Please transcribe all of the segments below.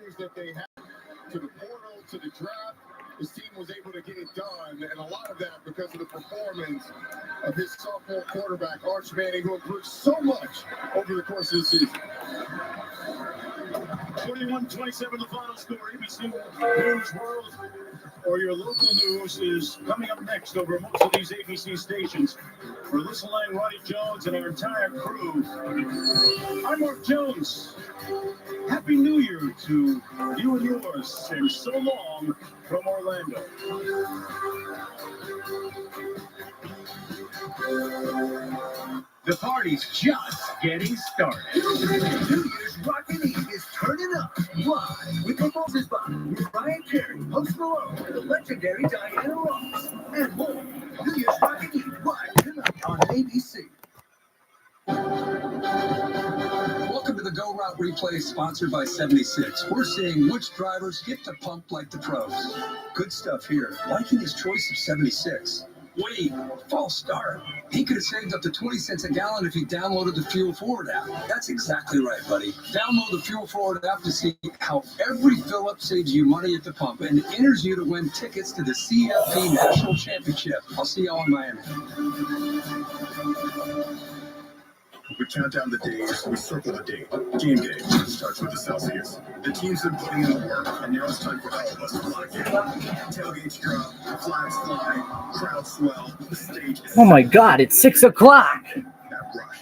players that they had to the portal, to the draft. His team was able to get it done, and a lot of that because of the performance of his sophomore quarterback, Arch Manning, who improved so much over the course of the season. 21-27 the final score. ABC News World or your local news is coming up next over most of these ABC stations. For Lisa Lang, Ronnie Jones, and our entire crew, I'm Mark Jones. Happy New Year to you and yours, and so long from Orlando. The party's just getting started. New Year's Rockin' Eve is turning up live with performances by Mariah Carey, Post Malone, and the legendary Diana Ross, and more. New Year's Rockin' Eve live tonight on ABC. Welcome to the Go Route Replay, sponsored by 76. We're seeing which drivers get to pump like the pros. Good stuff here. Liking his choice of 76. Wait, false start. He could have saved up to 20 cents a gallon if he downloaded the Fuel Forward app. That's exactly right, buddy. Download the Fuel Forward app to see how every fill-up saves you money at the pump and enters you to win tickets to the CFP National Championship. I'll see y'all in Miami. We count down the days, we circle the date. Game day starts with the Celsius. The team's been putting in the work, and now it's time for all of us to lock in. Tailgates drop, flags fly, crowd swell, the stage is... Oh my God, it's 6 o'clock. That rush,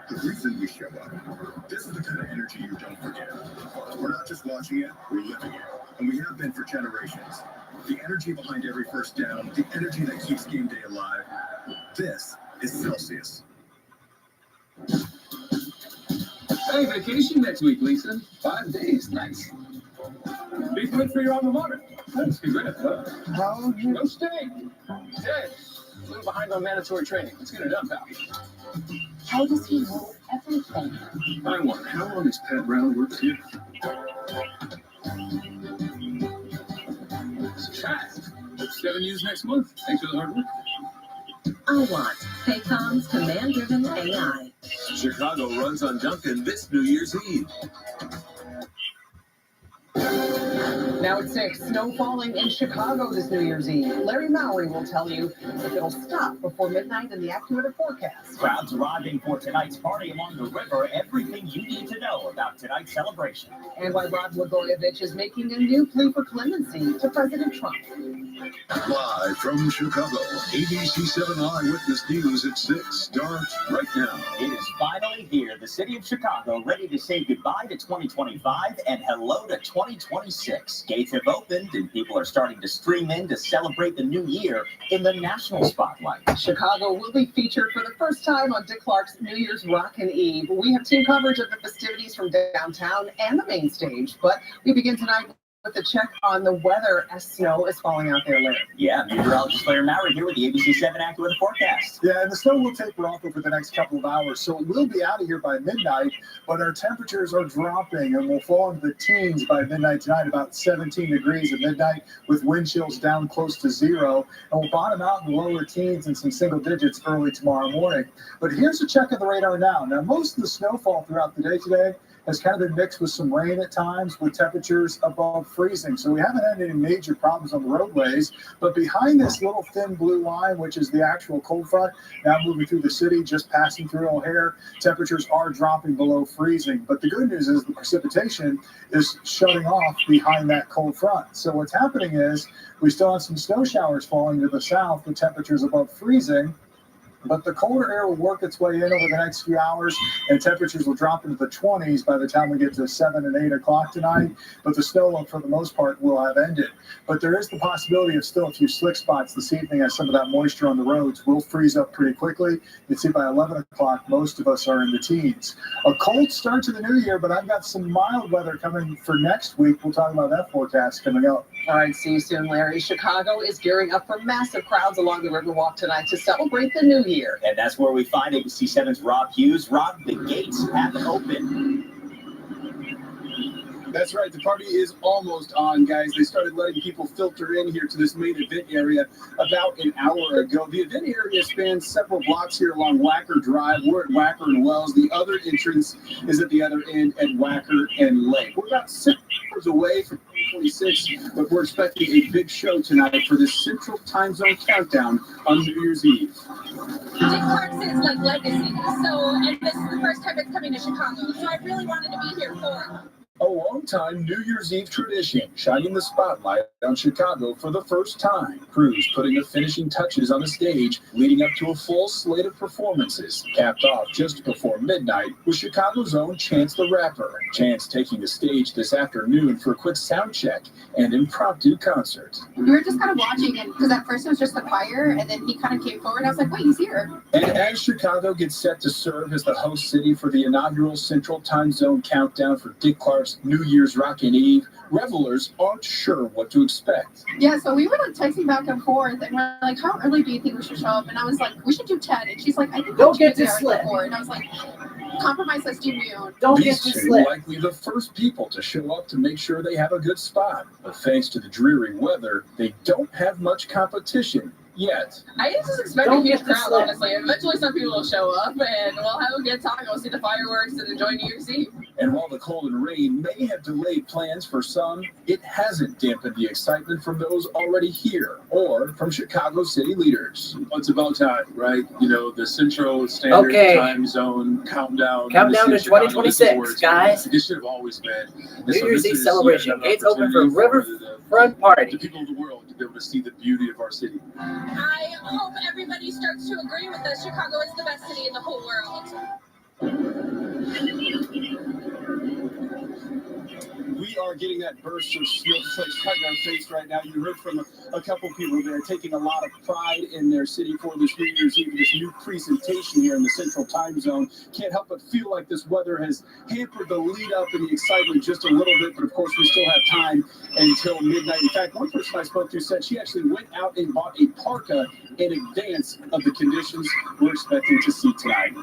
the reason we show up. This is the kind of energy you don't forget. We're not just watching it, we're living it. And we have been for generations. The energy behind every first down, the energy that keeps game day alive. This is Celsius. Hey, vacation next week, Lisa. 5 days, nice. Big win for your alma mater. Thanks, congrats. No stay. Hey, a little behind on mandatory training. Let's get it done, pal. How does he know everything? I wonder, how long has Pat Brown worked here? Fast. 7 years next month. Thanks for the hard work. I want Paycom's command-driven AI. Chicago runs on Duncan this New Year's Eve. Now at 6, snow falling in Chicago this New Year's Eve. Larry Mowry will tell you if it'll stop before midnight in the AccuWeather forecast. Crowds arriving for tonight's party along the river. Everything you need to know about tonight's celebration. And why Rod Blagojevich is making a new plea for clemency to President Trump. Live from Chicago, ABC 7 Eyewitness News at 6 starts right now. It is finally here. The city of Chicago ready to say goodbye to 2025 and hello to 2026. Gates have opened and people are starting to stream in to celebrate the new year in the national spotlight. Chicago will be featured for the first time on Dick Clark's New Year's Rockin' Eve. We have team coverage of the festivities from downtown and the main stage, but we begin tonight with a check on the weather as snow is falling out there later. Yeah, meteorologist Larry Mowry here with the ABC 7 AccuWeather forecast. Yeah, and the snow will taper off over the next couple of hours, so it will be out of here by midnight, but our temperatures are dropping and will fall into the teens by midnight tonight, about 17 degrees at midnight, with wind chills down close to 0, and we'll bottom out in the lower teens and some single digits early tomorrow morning. But here's a check of the radar now. Now, most of the snowfall throughout the day today has kind of been mixed with some rain at times with temperatures above freezing. So we haven't had any major problems on the roadways, but behind this little thin blue line, which is the actual cold front, now moving through the city, just passing through O'Hare, temperatures are dropping below freezing. But the good news is the precipitation is shutting off behind that cold front. So what's happening is we still have some snow showers falling to the south with temperatures above freezing, but the colder air will work its way in over the next few hours, and temperatures will drop into the 20s by the time we get to 7 and 8 o'clock tonight. But the snow, for the most part, will have ended. But there is the possibility of still a few slick spots this evening as some of that moisture on the roads will freeze up pretty quickly. You can see by 11 o'clock, most of us are in the teens. A cold start to the new year, but I've got some mild weather coming for next week. We'll talk about that forecast coming up. All right, see you soon, Larry. Chicago is gearing up for massive crowds along the Riverwalk tonight to celebrate the new year. And that's where we find ABC 7's Rob Hughes. Rob, the gates have opened. That's right. The party is almost on, guys. They started letting people filter in here to this main event area about an hour ago. The event area spans several blocks here along Wacker Drive. We're at Wacker and Wells. The other entrance is at the other end at Wacker and Lake. We're about hours away from 2026, but we're expecting a big show tonight for this Central Time Zone countdown on New Year's Eve. Dick Clark's is like legacy, and this is the first time it's coming to Chicago, so I really wanted to be here for it. A long-time New Year's Eve tradition, shining the spotlight on Chicago for the first time. Crews putting the finishing touches on the stage, leading up to a full slate of performances, capped off just before midnight with Chicago's own Chance the Rapper. Chance taking the stage this afternoon for a quick sound check and impromptu concert. We were just kind of watching, and because at first it was just the choir, and then he kind of came forward. I was like, wait, he's here. And as Chicago gets set to serve as the host city for the inaugural Central Time Zone countdown for Dick Clark's New Year's Rockin' Eve, revelers aren't sure what to expect. Yeah, so we were like texting back and forth, and we're like, how early do you think we should show up? And I was like, we should do 10. And she's like, I think don't get to slip. And I was like, compromise, let's do noon. Don't get to slip. Likely the first people to show up to make sure they have a good spot. But thanks to the dreary weather, they don't have much competition yet. I just expect a huge crowd, honestly. Eventually some people will show up, and we'll have a good time. We'll see the fireworks and enjoy New Year's Eve. And while the cold and rain may have delayed plans for some, it hasn't dampened the excitement from those already here or from Chicago city leaders. Well, it's about time, right? You know, the Central Standard Time Zone countdown. Countdown to 2026, guys. This should have always been. New Year's Eve celebration. Gates open for Riverfront Party. The people of the world to be able to see the beauty of our city. I hope everybody starts to agree with us. Chicago is the best city in the whole world. We are getting that burst of snowflakes right in our face right now. You heard from a couple people that are taking a lot of pride in their city for this New Year's Eve, this new presentation here in the Central Time Zone. Can't help but feel like this weather has hampered the lead up and the excitement just a little bit, but of course we still have time until midnight. In fact, one person I spoke to said she actually went out and bought a parka in advance of the conditions we're expecting to see tonight.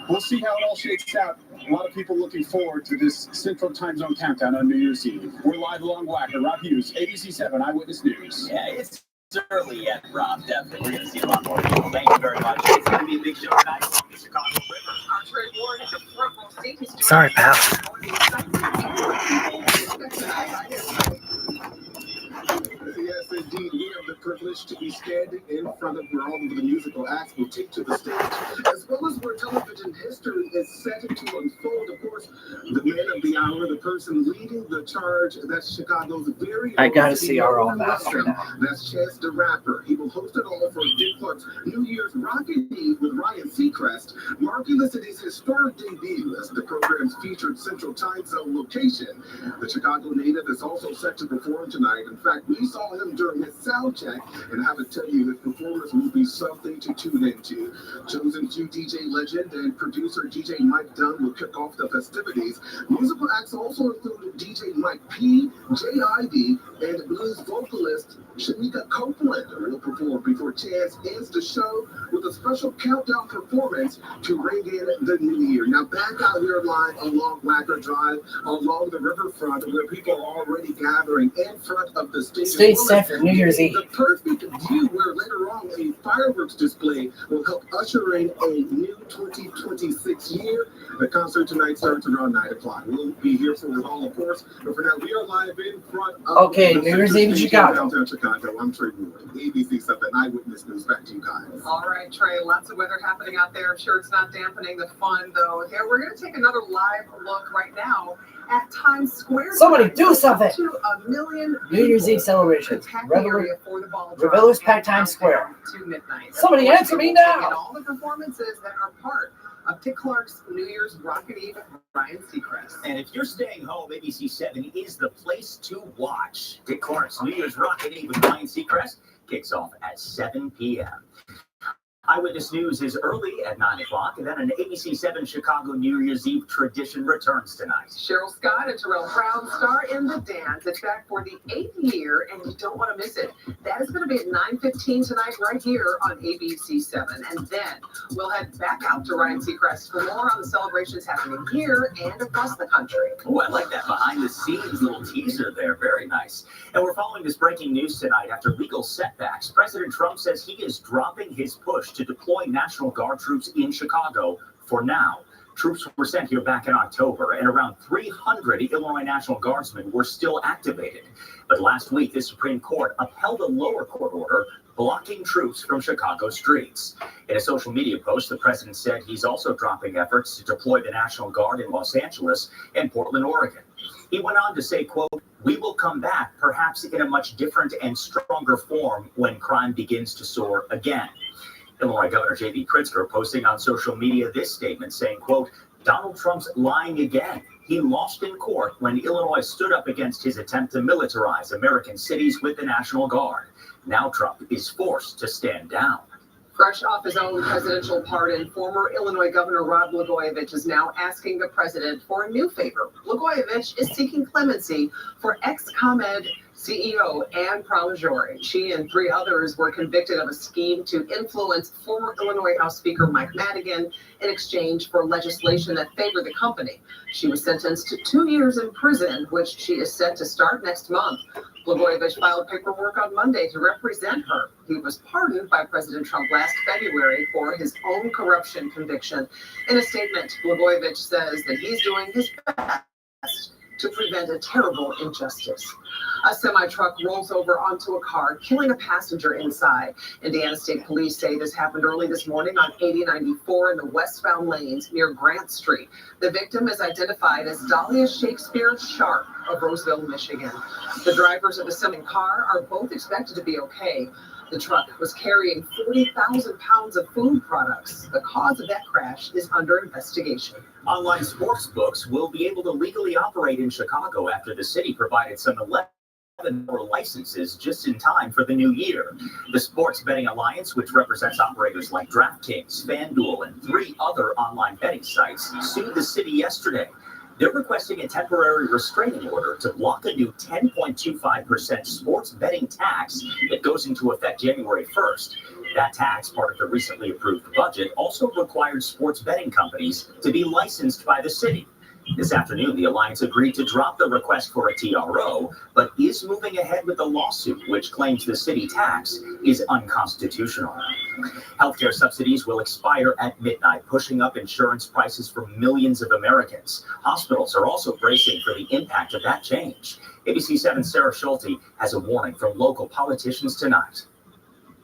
We'll see how it all shakes out. A lot of people looking forward to this Central Time Zone countdown on New Year's Eve. We're live along Wacker. Rob Hughes, ABC 7 Eyewitness News. Yeah, it's early yet, Rob. Definitely. We're going to see a lot more people. Thank you very much. It's going to be a big show tonight from the Chicago River. Sorry, pal. Yes, indeed. We have the privilege to be standing in front of where all of the musical acts will take to the stage, as well as where television history is set to unfold. Of course, the man of the hour, the person leading the charge, that's Chicago's very own. I gotta see our own master now. That's Chance the Rapper. He will host it all for Dick Clark's New Year's Rockin' Eve with Ryan Seacrest, marking the city's historic debut as the program's featured Central Time Zone location. The Chicago native is also set to perform tonight. In fact, we saw him during his sound check, and I have to tell you, his performance will be something to tune into. Chosen to DJ legend and producer DJ Mike Dunn will kick off the festivities. Musical acts also include DJ Mike P, J.I.D., and blues vocalist Shanika Copeland will perform before Chance ends the show with a special countdown performance to ring in the new year. Now back out here live along Wacker Drive, along the riverfront, where people are already gathering in front of the stage. Stage set for New Year's Eve. The perfect view where later on a fireworks display will help usher in a new 2026 year. The concert tonight starts around 9 o'clock. We'll be here for it all, of course. But for now, we are live in front of New Year's Eve in Chicago. Downtown Chicago. I'm Trey Wood, ABC 7 Eyewitness News. Back to you guys. All right, Trey, lots of weather happening out there. I'm sure it's not dampening the fun, though. Here, we're going to take another live look right now at Times Square. Somebody do something! To a million New Year's Eve celebration. Revelers packed Times Square. To midnight. Somebody answer me now! And all the performances that are part of Dick Clark's New Year's Rockin' Eve with Ryan Seacrest. And if you're staying home, ABC 7 is the place to watch. Dick Clark's New Year's Rockin' Eve with Ryan Seacrest kicks off at 7 p.m. Eyewitness News is early at 9 o'clock, and then an ABC 7 Chicago New Year's Eve tradition returns tonight. Cheryl Scott and Terrell Brown star in the dance. It's back for the 8th year, and you don't want to miss it. That is going to be at 9:15 tonight right here on ABC 7. And then we'll head back out to Ryan Seacrest for more on the celebrations happening here and across the country. Oh, I like that behind-the-scenes little teaser there. Very nice. And we're following this breaking news tonight. After legal setbacks, President Trump says he is dropping his push to deploy National Guard troops in Chicago for now. Troops were sent here back in October, and around 300 Illinois National Guardsmen were still activated. But last week, the Supreme Court upheld a lower court order blocking troops from Chicago streets. In a social media post, the president said he's also dropping efforts to deploy the National Guard in Los Angeles and Portland, Oregon. He went on to say, quote, "We will come back, perhaps in a much different and stronger form when crime begins to soar again." Illinois Governor J.B. Pritzker posting on social media this statement saying, quote, "Donald Trump's lying again. He lost in court when Illinois stood up against his attempt to militarize American cities with the National Guard. Now Trump is forced to stand down." Fresh off his own presidential pardon, former Illinois Governor Rod Blagojevich is now asking the president for a new favor. Blagojevich is seeking clemency for ex-ComEd CEO Anne Pramaggiore. She and 3 others were convicted of a scheme to influence former Illinois House Speaker Mike Madigan in exchange for legislation that favored the company. She was sentenced to 2 years in prison, which she is set to start next month. Blagojevich filed paperwork on Monday to represent her. He was pardoned by President Trump last February for his own corruption conviction. In a statement, Blagojevich says that he's doing his best to prevent a terrible injustice. A semi-truck rolls over onto a car, killing a passenger inside. Indiana State Police say this happened early this morning on 8094 in the westbound lanes near Grant Street. The victim is identified as Dahlia Shakespeare Sharp of Roseville, Michigan. The drivers of the semi-car are both expected to be okay. The truck was carrying 40,000 pounds of food products. The cause of that crash is under investigation. Online sports books will be able to legally operate in Chicago after the city provided some 11 more licenses just in time for the new year. The Sports Betting Alliance, which represents operators like DraftKings, FanDuel, and 3 other online betting sites, sued the city yesterday. They're requesting a temporary restraining order to block a new 10.25% sports betting tax that goes into effect January 1st. That tax, part of the recently approved budget, also required sports betting companies to be licensed by the city. This afternoon, the Alliance agreed to drop the request for a TRO, but is moving ahead with a lawsuit which claims the city tax is unconstitutional. Healthcare subsidies will expire at midnight, pushing up insurance prices for millions of Americans. Hospitals are also bracing for the impact of that change. ABC 7's Sarah Schulte has a warning from local politicians tonight.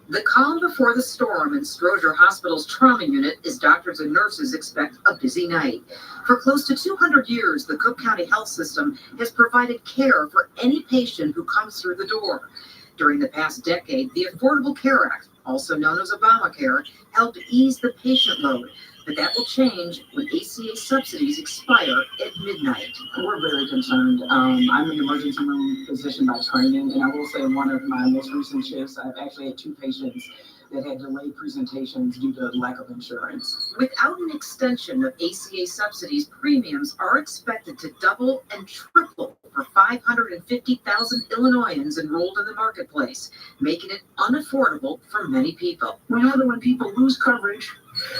The calm before the storm in Stroger Hospital's trauma unit as doctors and nurses expect a busy night. For close to 200 years, the Cook County Health System has provided care for any patient who comes through the door. During the past decade, the Affordable Care Act, also known as Obamacare, helped ease the patient load. But that will change when ACA subsidies expire at midnight. We're very concerned. I'm an emergency room physician by training, and I will say in one of my most recent shifts, I've actually had 2 patients that had delayed presentations due to lack of insurance. Without an extension of ACA subsidies, premiums are expected to double and triple for 550,000 Illinoisans enrolled in the marketplace, making it unaffordable for many people. We know that when people lose coverage,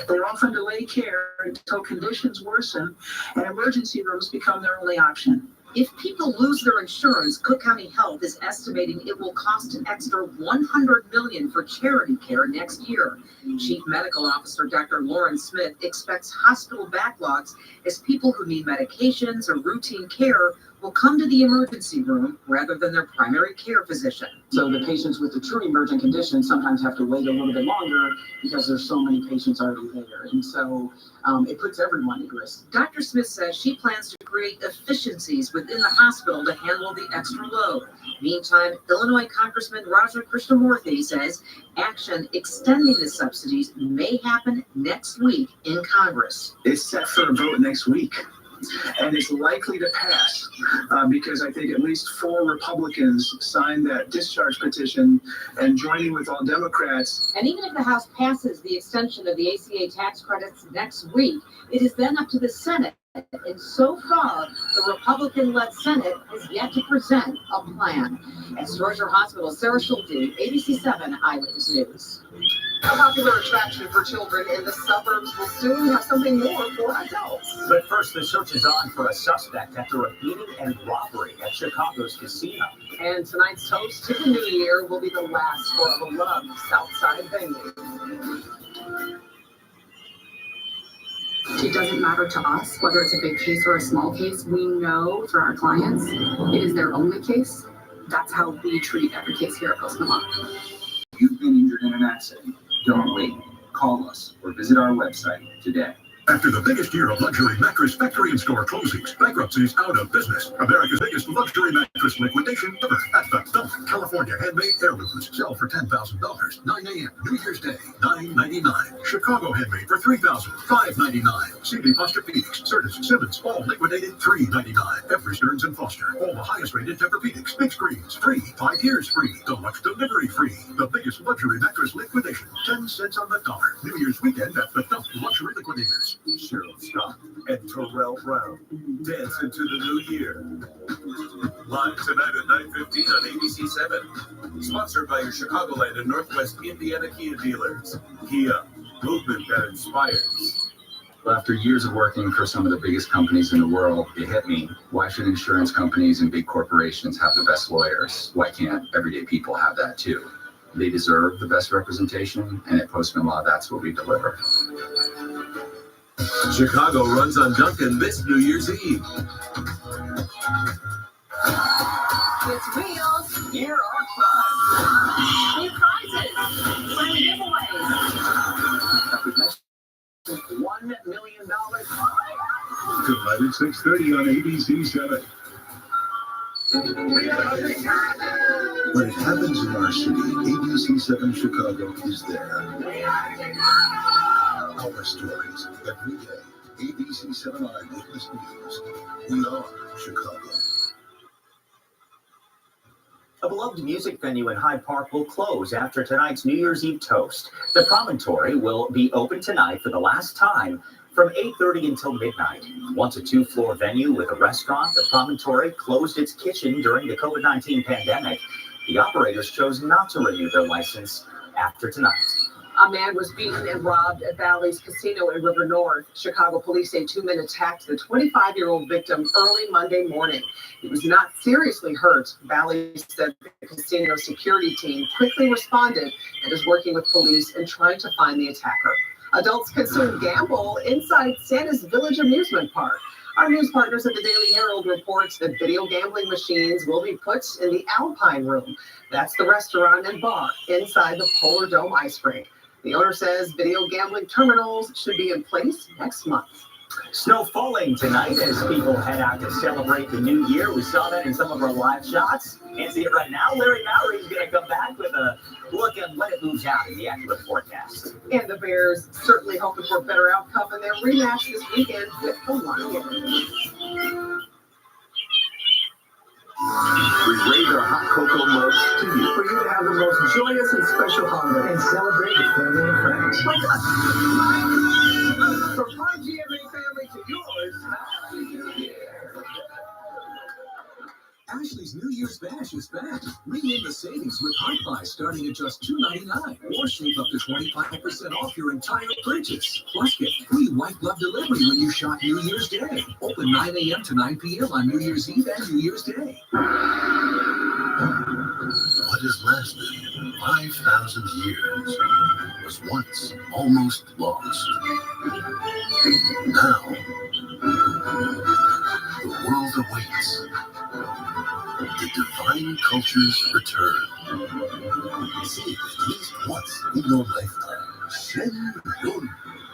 they often delay care until conditions worsen and emergency rooms become their only option. If people lose their insurance, Cook County Health is estimating it will cost an extra $100 million for charity care next year. Chief Medical Officer Dr. Lauren Smith expects hospital backlogs as people who need medications or routine care will come to the emergency room rather than their primary care physician. So the patients with the true emergent conditions sometimes have to wait a little bit longer because there's so many patients already there. And so it puts everyone at risk. Dr. Smith says she plans to create efficiencies within the hospital to handle the extra load. Meantime, Illinois Congressman Raja Krishnamurthy says action extending the subsidies may happen next week in Congress. It's set for a vote next week. And it's likely to pass because I think at least 4 Republicans signed that discharge petition and joining with all Democrats. And even if the House passes the extension of the ACA tax credits next week, it is then up to the Senate. And so far, the Republican-led Senate has yet to present a plan. At Stroger Hospital, Sarah Schulte, ABC 7 Eyewitness News. A popular attraction for children in the suburbs will soon have something more for adults. But first, the search is on for a suspect after a beating and robbery at Chicago's casino. And tonight's toast to the new year will be the last for a beloved Southside venue. It doesn't matter to us whether it's a big case or a small case. We know for our clients, it is their only case. That's how we treat every case here at Post Malone. You've been injured in an accident. Don't wait. Call us or visit our website today. After the biggest year of luxury mattress factory and store closings, bankruptcies, out of business, America's biggest luxury mattress liquidation ever at the Dump. California handmade heirlooms sell for $10,000. 9 a.m. New Year's Day, $9.99. Chicago handmade for $3,000, $5.99. CD Posturepedics, Certis, Simmons, all liquidated $3.99. Every Stearns and Foster, all the highest rated Tempur-Pedics. Big screens free, 5 years free, deluxe delivery free. The biggest luxury mattress liquidation, 10 cents on the dollar. New Year's weekend at the Dump Luxury Liquidators. Cheryl Scott and Terrell Brown dance into the new year. Live tonight at 9:15 on ABC7. Sponsored by your Chicagoland and Northwest Indiana Kia dealers. Kia, movement that inspires. Well, after years of working for some of the biggest companies in the world, it hit me. Why should insurance companies and big corporations have the best lawyers? Why can't everyday people have that too? They deserve the best representation, and at Postman Law, that's what we deliver. Chicago runs on Duncan this New Year's Eve. It's wheels. Here are fun. New prizes. Fun giveaways. $1 million. Tonight at 6:30 on ABC7. When it happens in our city, ABC7 Chicago is there. Our stories every day. ABC7 Eyewitness News. We are Chicago. A beloved music venue in Hyde Park will close after tonight's New Year's Eve toast. The Promontory will be open tonight for the last time from 8:30 until midnight. Once a 2-floor venue with a restaurant, the Promontory closed its kitchen during the COVID-19 pandemic. The operators chose not to renew their license after tonight. A man was beaten and robbed at Bally's Casino in River North. Chicago police say 2 men attacked the 25-year-old victim early Monday morning. He was not seriously hurt. Bally's said the casino security team quickly responded and is working with police in trying to find the attacker. Adults can soon gamble inside Santa's Village amusement park. Our news partners at the Daily Herald reports that video gambling machines will be put in the Alpine Room. That's the restaurant and bar inside the Polar Dome ice rink. The owner says video gambling terminals should be in place next month. Snow falling tonight as people head out to celebrate the new year. We saw that in some of our live shots. Can't see it right now. Larry Mallory's going to come back with a look at when it moves out in the accurate forecast. And the Bears certainly hoping for a better outcome in their rematch this weekend with the Lions. We raise our hot cocoa mugs to you. For you to have the most joyous and special holiday and celebrate with family and friends. Like us. From my GMA family to yours, Happy New Year. Ashley's New Year's Bash is back. Ring in the savings with Heart Buy starting at just $2.99 or save up to 25% off your entire purchase. Plus get free white glove delivery when you shop New Year's Day. Open 9 a.m. to 9 p.m. on New Year's Eve and New Year's Day. What has lasted 5,000 years was once almost lost. Now, the world awaits the divine culture's return. See it at least once in your lifetime. Shen Yun.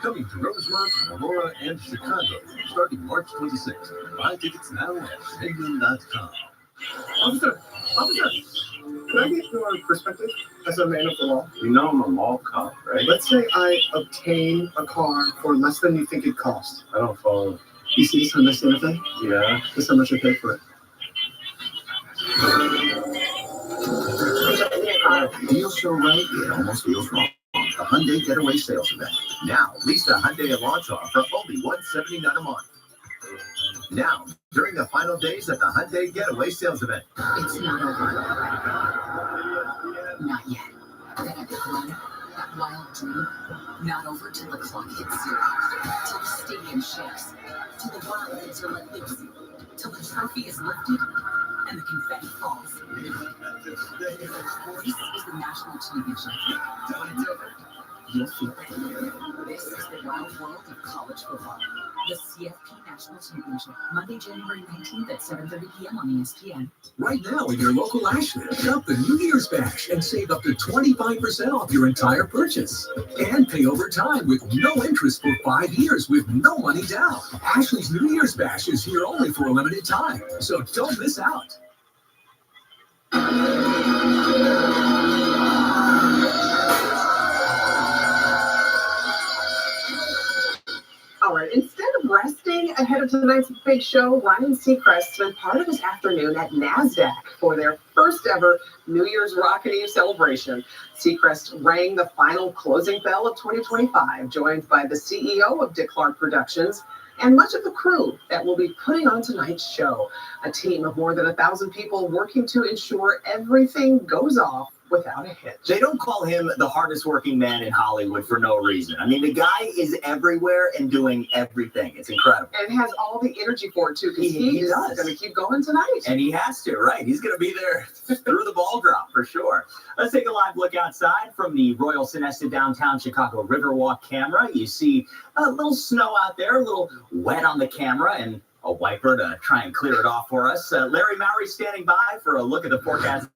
Coming to Rosemont, Aurora, and Chicago, starting March 26th. Buy tickets now at shenyun.com. Officer, can I get your perspective as a man of the law? You know I'm a mall cop, right? Let's say I obtain a car for less than you think it cost. I don't follow. You see this on this thing? Yeah. That's how much I paid for it. Feels so right, it almost feels wrong. The Hyundai Getaway Sales Event. Now, lease the Hyundai Elantra for only $179 a month. Now, during the final days at the Hyundai Getaway Sales Event. It's not over. Not yet. That epic run, that wild dream, not over till the clock hits 0, till the stadium shakes, till the world hits your lips, till the trophy is lifted and the confetti falls. This is the national championship. When it's over, you'll feel it. This is the wild world of college football. The CFP National Championship, Monday, January 19th at 7:30 p.m. on ESPN. Right now in your local Ashley, shop the New Year's Bash and save up to 25% off your entire purchase. And pay over time with no interest for 5 years with no money down. Ashley's New Year's Bash is here only for a limited time, so don't miss out. All right, instead of resting ahead of tonight's big show, Ryan Seacrest spent part of his afternoon at NASDAQ for their first ever New Year's Rockin' Eve celebration. Seacrest rang the final closing bell of 2025, joined by the CEO of Dick Clark Productions and much of the crew that will be putting on tonight's show. A team of more than 1,000 people working to ensure everything goes off without a hitch. They don't call him the hardest working man in Hollywood for no reason. I mean, the guy is everywhere and doing everything. It's incredible. And has all the energy for it, too, because he is going to keep going tonight. And he has to, right? He's going to be there through the ball drop for sure. Let's take a live look outside from the Royal Sonesta downtown Chicago Riverwalk camera. You see a little snow out there, a little wet on the camera, and a wiper to try and clear it off for us. Larry Mowry standing by for a look at the forecast.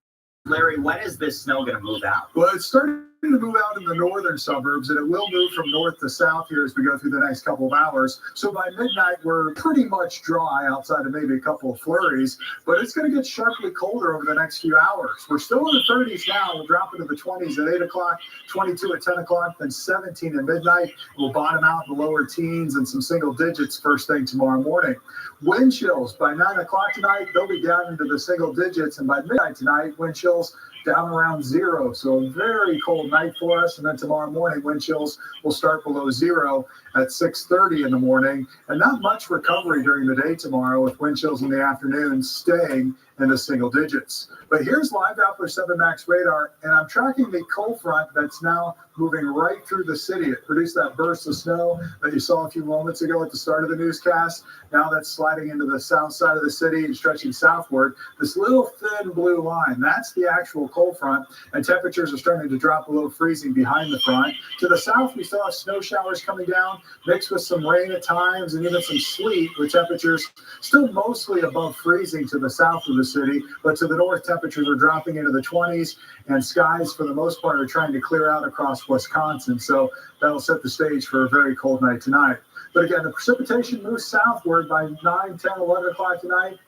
Larry, when is this snow going to move out? Well, it's starting to move out in the northern suburbs, and it will move from north to south here as we go through the next couple of hours. So by midnight, we're pretty much dry outside of maybe a couple of flurries, but it's going to get sharply colder over the next few hours. We're still in the 30s now. We'll drop into the 20s at 8 o'clock, 22 at 10 o'clock, then 17 at midnight. We'll bottom out in the lower teens and some single digits first thing tomorrow morning. Wind chills by 9 o'clock tonight, they'll be down into the single digits, and by midnight tonight, wind chills down around 0. So a very cold night for us. And then tomorrow morning, wind chills will start below 0 at 6:30 in the morning. And not much recovery during the day tomorrow, with wind chills in the afternoon staying in the single digits. But here's live Doppler 7 Max radar, and I'm tracking the cold front that's now moving right through the city. It produced that burst of snow that you saw a few moments ago at the start of the newscast. Now that's sliding into the south side of the city and stretching southward. This little thin blue line, that's the actual cold front, and temperatures are starting to drop below freezing behind the front. To the south, we still have snow showers coming down, mixed with some rain at times and even some sleet, with temperatures still mostly above freezing to the south of the city, but to the north, temperatures are dropping into the 20s, and skies, for the most part, are trying to clear out across Wisconsin. So that'll set the stage for a very cold night tonight. But again, the precipitation moves southward by 9, 10, 11 o'clock tonight.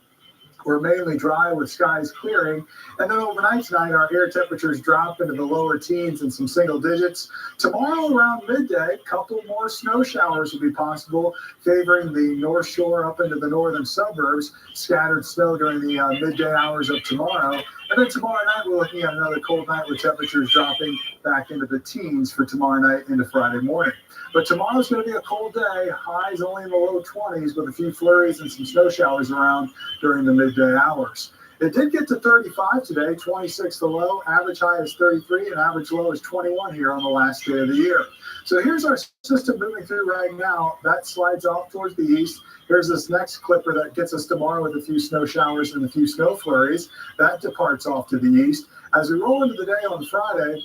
We're mainly dry with skies clearing. And then overnight tonight, our air temperatures drop into the lower teens and some single digits. Tomorrow around midday, a couple more snow showers will be possible, favoring the North Shore up into the northern suburbs. Scattered snow during the midday hours of tomorrow. And then tomorrow night, we're looking at another cold night with temperatures dropping back into the teens for tomorrow night into Friday morning. But tomorrow's going to be a cold day. Highs only in the low 20s with a few flurries and some snow showers around during the midday hours. It did get to 35 today, 26 the low. Average high is 33 and average low is 21 here on the last day of the year. So here's our system moving through right now. That slides off towards the east. Here's this next clipper that gets us tomorrow with a few snow showers and a few snow flurries. That departs off to the east. As we roll into the day on Friday,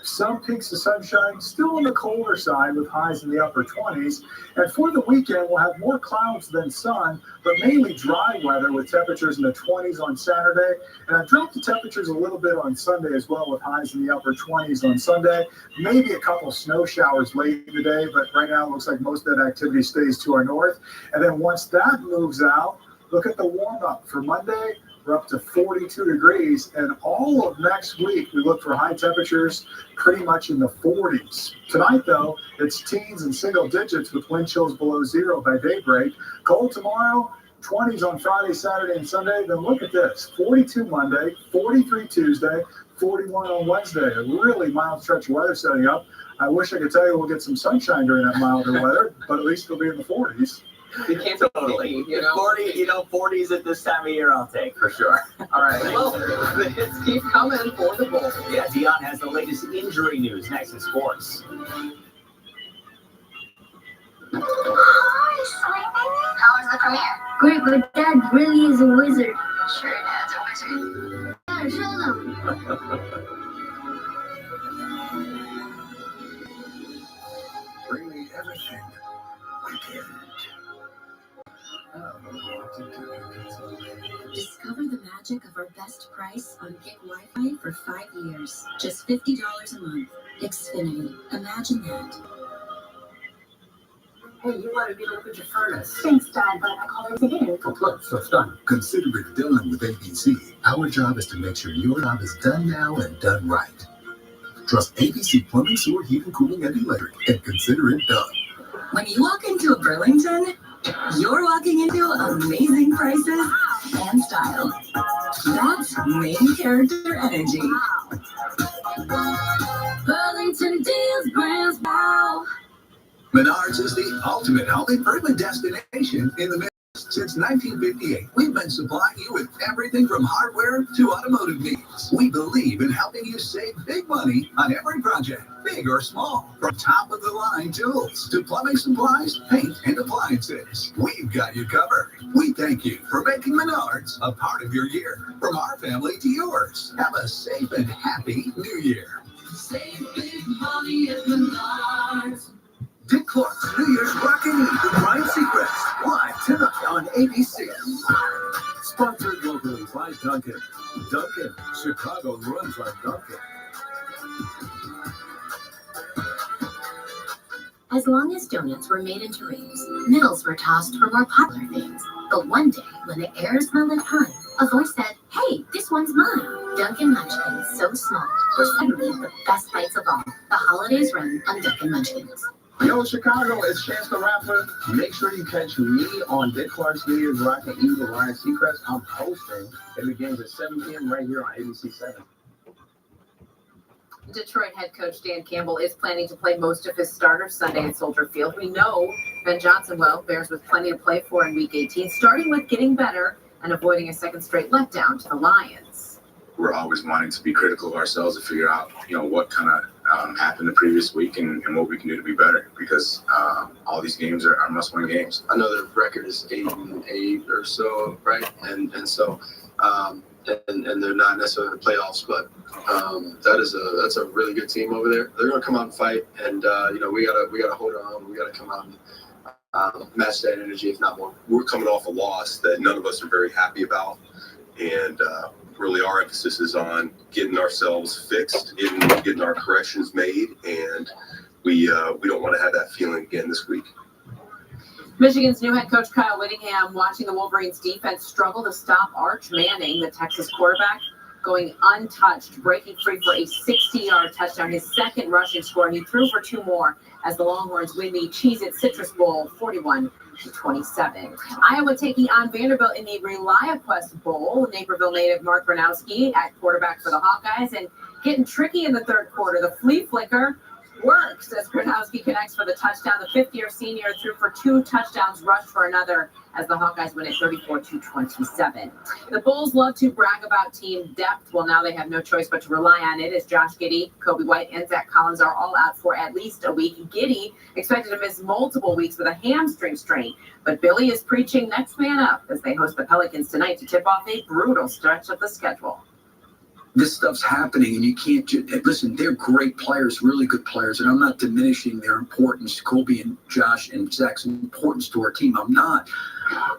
some peaks of sunshine, still on the colder side with highs in the upper 20s. And for the weekend, we'll have more clouds than sun, but mainly dry weather with temperatures in the 20s on Saturday. And I've dropped the temperatures a little bit on Sunday as well, with highs in the upper 20s on Sunday. Maybe a couple snow showers late in the day, but right now it looks like most of that activity stays to our north. And then once that moves out, look at the warm-up for Monday. We're up to 42 degrees, and all of next week we look for high temperatures pretty much in the 40s. Tonight, though, it's teens and single digits with wind chills below 0 by daybreak. Cold tomorrow, 20s on Friday, Saturday, and Sunday. Then look at this, 42 Monday, 43 Tuesday, 41 on Wednesday. A really mild stretch of weather setting up. I wish I could tell you we'll get some sunshine during that milder weather, but at least it'll be in the 40s. You can't Totally. you know? 40s at this time of year, I'll take for sure. All right. Well, the hits keep coming for the Bulls. Yeah, Dion has the latest injury news next in sports. Hi, Simon. How was the premiere? Great, but Dad really is a wizard. Sure, Dad's a wizard. Dad, show them. Bring me everything wicked. Discover the magic of our best price on Gig Wi-Fi for 5 years. Just $50 a month. Xfinity. Imagine that. Hey, you wanted me to look at your furnace. Thanks, Dad, but I called everything in. Oh, look, so it's done. Consider it done with ABC. Our job is to make sure your job is done now and done right. Trust ABC Plumbing, Sewer, Heating, Cooling, and Electric, and consider it done. When you walk into a Burlington, you're walking into amazing prices and style. That's main character energy. Burlington deals, brands, wow. Menards is the ultimate home improvement destination in the Midwest. Since 1958, we've been supplying you with everything from hardware to automotive needs. We believe in helping you save big money on every project, big or small. From top-of-the-line tools to plumbing supplies, paint, and appliances, we've got you covered. We thank you for making Menards a part of your year. From our family to yours, have a safe and happy New Year. Save big money at Menards. Dick Clark's New Year's Rockin' Eve with Ryan Seacrest, live tonight on ABC. Sponsored locally by Duncan. Duncan, Chicago runs on Duncan. As long as donuts were made into rings, middles were tossed for more popular things. But one day, when the air smelled like pine, a voice said, "Hey, this one's mine." Dunkin' Munchkins, so small, were suddenly the best bites of all. The holidays run on Dunkin' Munchkins. Yo, Chicago, it's Chance the Rapper. Make sure you catch me on Dick Clark's New Year's Rockin' Eve with Ryan Seacrest. I'm hosting, and the game's at 7 p.m. right here on ABC 7. Detroit head coach Dan Campbell is planning to play most of his starters Sunday at Soldier Field. We know Ben Johnson will. Bears with plenty to play for in Week 18, starting with getting better and avoiding a second straight letdown to the Lions. We're always wanting to be critical of ourselves and figure out, what kind of happened the previous week and what we can do to be better, because all these games are must-win games. I know the record is 8-8 or so, right? And so and they're not necessarily in the playoffs, but that's a really good team over there. They're gonna come out and fight, and we gotta hold on. We gotta come out and match that energy, if not more. We're coming off a loss that none of us are very happy about, and really our emphasis is on getting ourselves fixed, getting our corrections made, and we don't want to have that feeling again this week. Michigan's new head coach Kyle Whittingham watching the Wolverines defense struggle to stop Arch Manning, the Texas quarterback, going untouched, breaking free for a 60-yard touchdown, his second rushing score. He threw for 2 more as the Longhorns win the Cheez-It Citrus Bowl 41-27. Iowa taking on Vanderbilt in the ReliaQuest Bowl. Naperville native Mark Gronowski at quarterback for the Hawkeyes, and getting tricky in the third quarter. The flea flicker works as Gronowski connects for the touchdown. The fifth-year senior threw for 2 touchdowns, rushed for another as the Hawkeyes win it 34-27. The Bulls love to brag about team depth. Well, now they have no choice but to rely on it, as Josh Giddey, Kobe White, and Zach Collins are all out for at least a week. Giddey expected to miss multiple weeks with a hamstring strain, but Billy is preaching next man up as they host the Pelicans tonight to tip off a brutal stretch of the schedule. This stuff's happening, and you can't listen. They're great players, really good players, and I'm not diminishing their importance, Kobe and Josh and Zach's importance to our team. I'm not.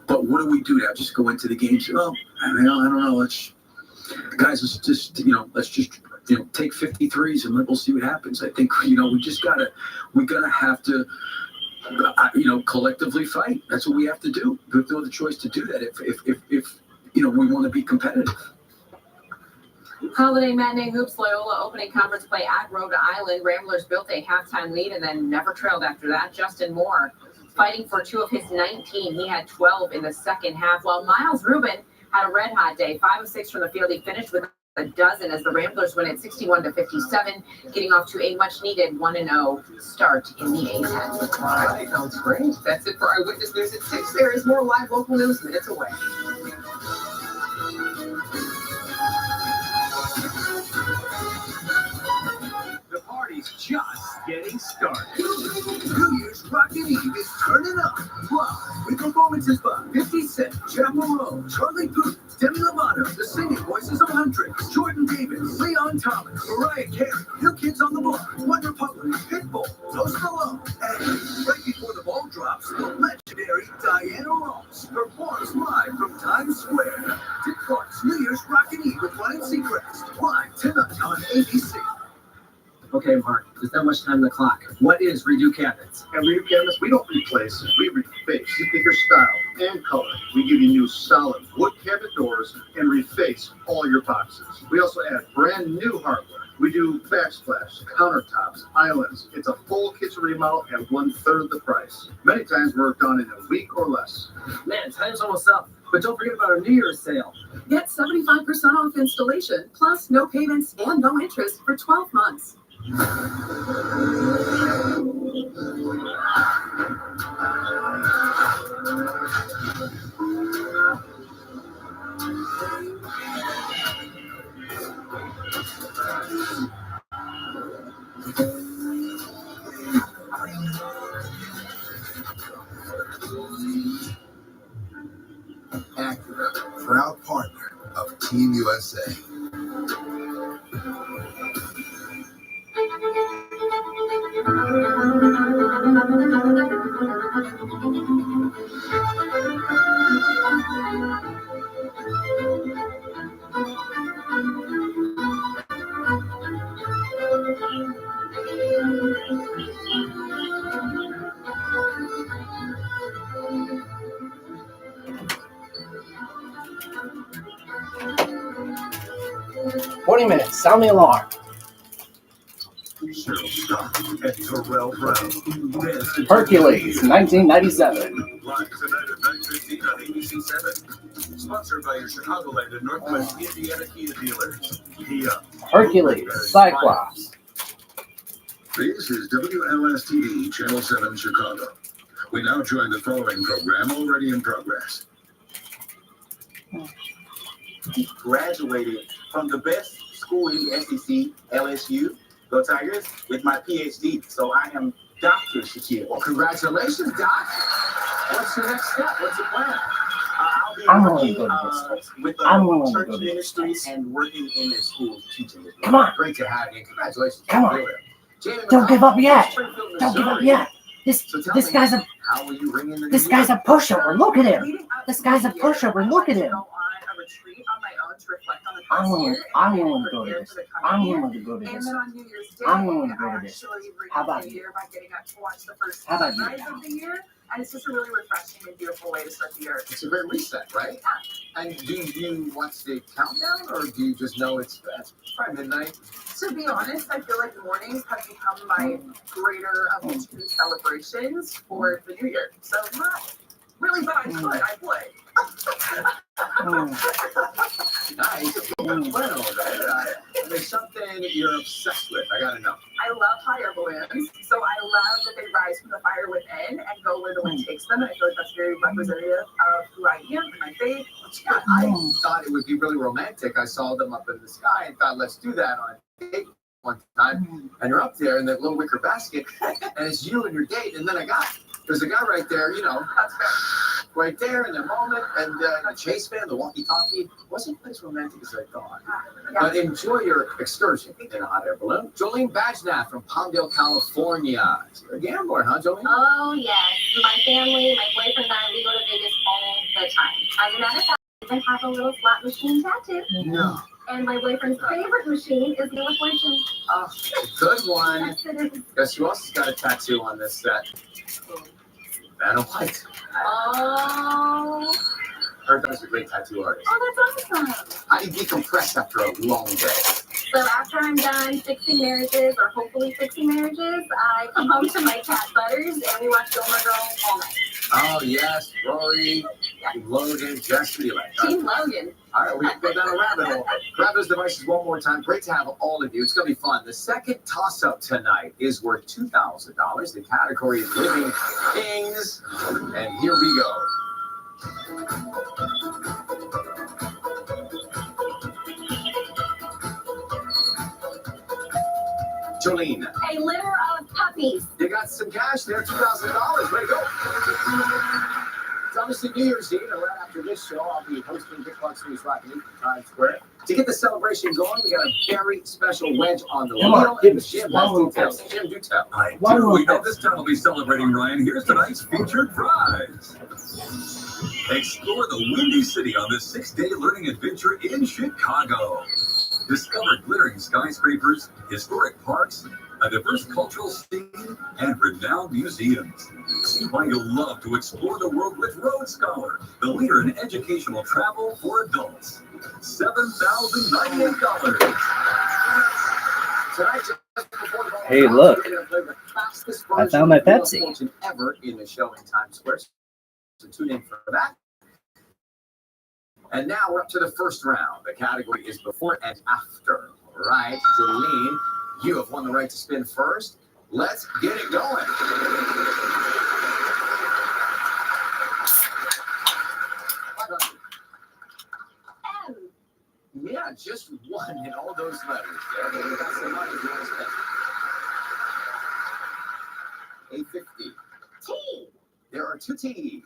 But what do we do now? Just go into the game? Say, oh, I don't know. Let's just take 53s and we'll see what happens. I think we have to collectively fight. That's what we have to do. We have the choice to do that if we want to be competitive. Holiday matinee hoops, Loyola opening conference play at Rhode Island. Ramblers built a halftime lead and then never trailed after that. Justin Moore fighting for 2 of his 19. He had 12 in the second half, while Miles Rubin had a red-hot day. 5 of 6 from the field. He finished with a dozen as the Ramblers win at 61-57, getting off to a much-needed 1-0 start in the A-10. All right, sounds great. That's it for Eyewitness News at 6. There is more live local news minutes away. The party's just getting started. New Year's Rockin' Eve is turning up live with performances by 50 Cent, Chapel Roan, Charlie Puth, Demi Lovato, the Singing Voices of Huntrix, Jordan Davis, Leon Thomas, Mariah Carey, New Kids on the Block, One Republic, Pitbull, Post Malone, and right before the ball drops, the legendary Diana Ross performs live Seacrest, live tonight on ABC. Okay, Mark, there's not much time on the clock. What is redo cabinets? At Redo Cabinets, we don't replace, we reface. You pick your style and color. We give you new solid wood cabinet doors and reface all your boxes. We also add brand new hardware. We do backsplash, countertops, islands. It's a full kitchen remodel at 1/3 the price. Many times we're done in a week or less. Man, time's almost up. But don't forget about our New Year's sale. Get 75% off installation, plus no payments and no interest for 12 months. Acura, proud partner of Team USA. Sound the alarm. Hercules, 1997. Live tonight at 9:15 on ABC 7. Sponsored by your Chicagoland and Northwest Indiana Kia dealers. Kia. Hercules, Cyclops. This is WLS-TV, Channel 7, Chicago. We now join the following program already in progress. Graduated from the best school in the SEC, LSU, go Tigers, with my PhD. So I am Dr. Shakir. Well, congratulations, Doc. What's the next step? What's the plan? I'll be working with church ministries and working in their schools teaching this. Come on. Great to have you. Congratulations. Come on. Don't give up yet. Don't give up yet. This guy's a pushover. Look at him. This guy's a pushover. Look at him. I'm willing to go to this. I'm willing to go to this. I'm willing to go to this. How about you? How about you? And it's just a really refreshing and beautiful way to start the year. It's a great reset, right? And do you watch the countdown, or do you just know it's probably midnight? To be honest, I feel like mornings have become my greater of the two celebrations for the New Year. So not really, but I would. Nice. There's something you're obsessed with. I gotta know. I love hot air balloons, so I love that they rise from the fire within and go where the wind takes them. And I feel like that's very representative of who I am and my faith. Yeah, I thought it would be really romantic. I saw them up in the sky and thought, let's do that on a date one time. And you're up there in that little wicker basket, and it's you and your date. And then there's a guy right there, right there in the moment, and a Chase fan, the walkie-talkie, wasn't as romantic as I thought. But enjoy your excursion in a hot air balloon. Jolene Bajnath from Palmdale, California. You're a gambler, huh, Jolene? Oh, yes. My family, my boyfriend and I, we go to Vegas all the time. As a matter of fact, I have a little slot machine tattoo. No. And my boyfriend's favorite machine is Wheel of Fortune. Oh, good one. Yes, it is. Guess who else has got a tattoo on this set? Vanna White. Oh. Her dad's a great tattoo artist. Oh, that's awesome. How do you decompress after a long day? So after I'm done fixing marriages, or hopefully fixing marriages, I come home to my cat Butters, and we watch Gilmore Girls all night. Oh, yes, Rory, Logan, Jesse. Team Logan. All right, we can go down a rabbit hole. Grab those devices one more time. Great to have all of you. It's going to be fun. The second toss-up tonight is worth $2,000. The category is Living Kings. And here we go. Jolene. A litter of puppies. You got some cash there, $2,000. Way to go. It's obviously New Year's Eve, and right after this show, I'll be hosting Big Bucks News Rock in Times Square. To get the celebration going, we got a very special wedge on the wheel. And Jim has details. Jim, do tell. I do. We know this town will be celebrating, Ryan. Here's tonight's featured prize. Explore the Windy City on this 6-day learning adventure in Chicago. Discover glittering skyscrapers, historic parks, a diverse cultural scene, and renowned museums. See why you'll love to explore the world with Road Scholar, the leader in educational travel for adults. $7,098. Hey, look. I found my Pepsi. Ever in the show in Times Square. So tune in for that. And now we're up to the first round. The category is before and after. All right, Jolene, you have won the right to spin first. Let's get it going. Yeah, just one in all those letters there, but we got some money if you want to spend. 850. T. There are two T's.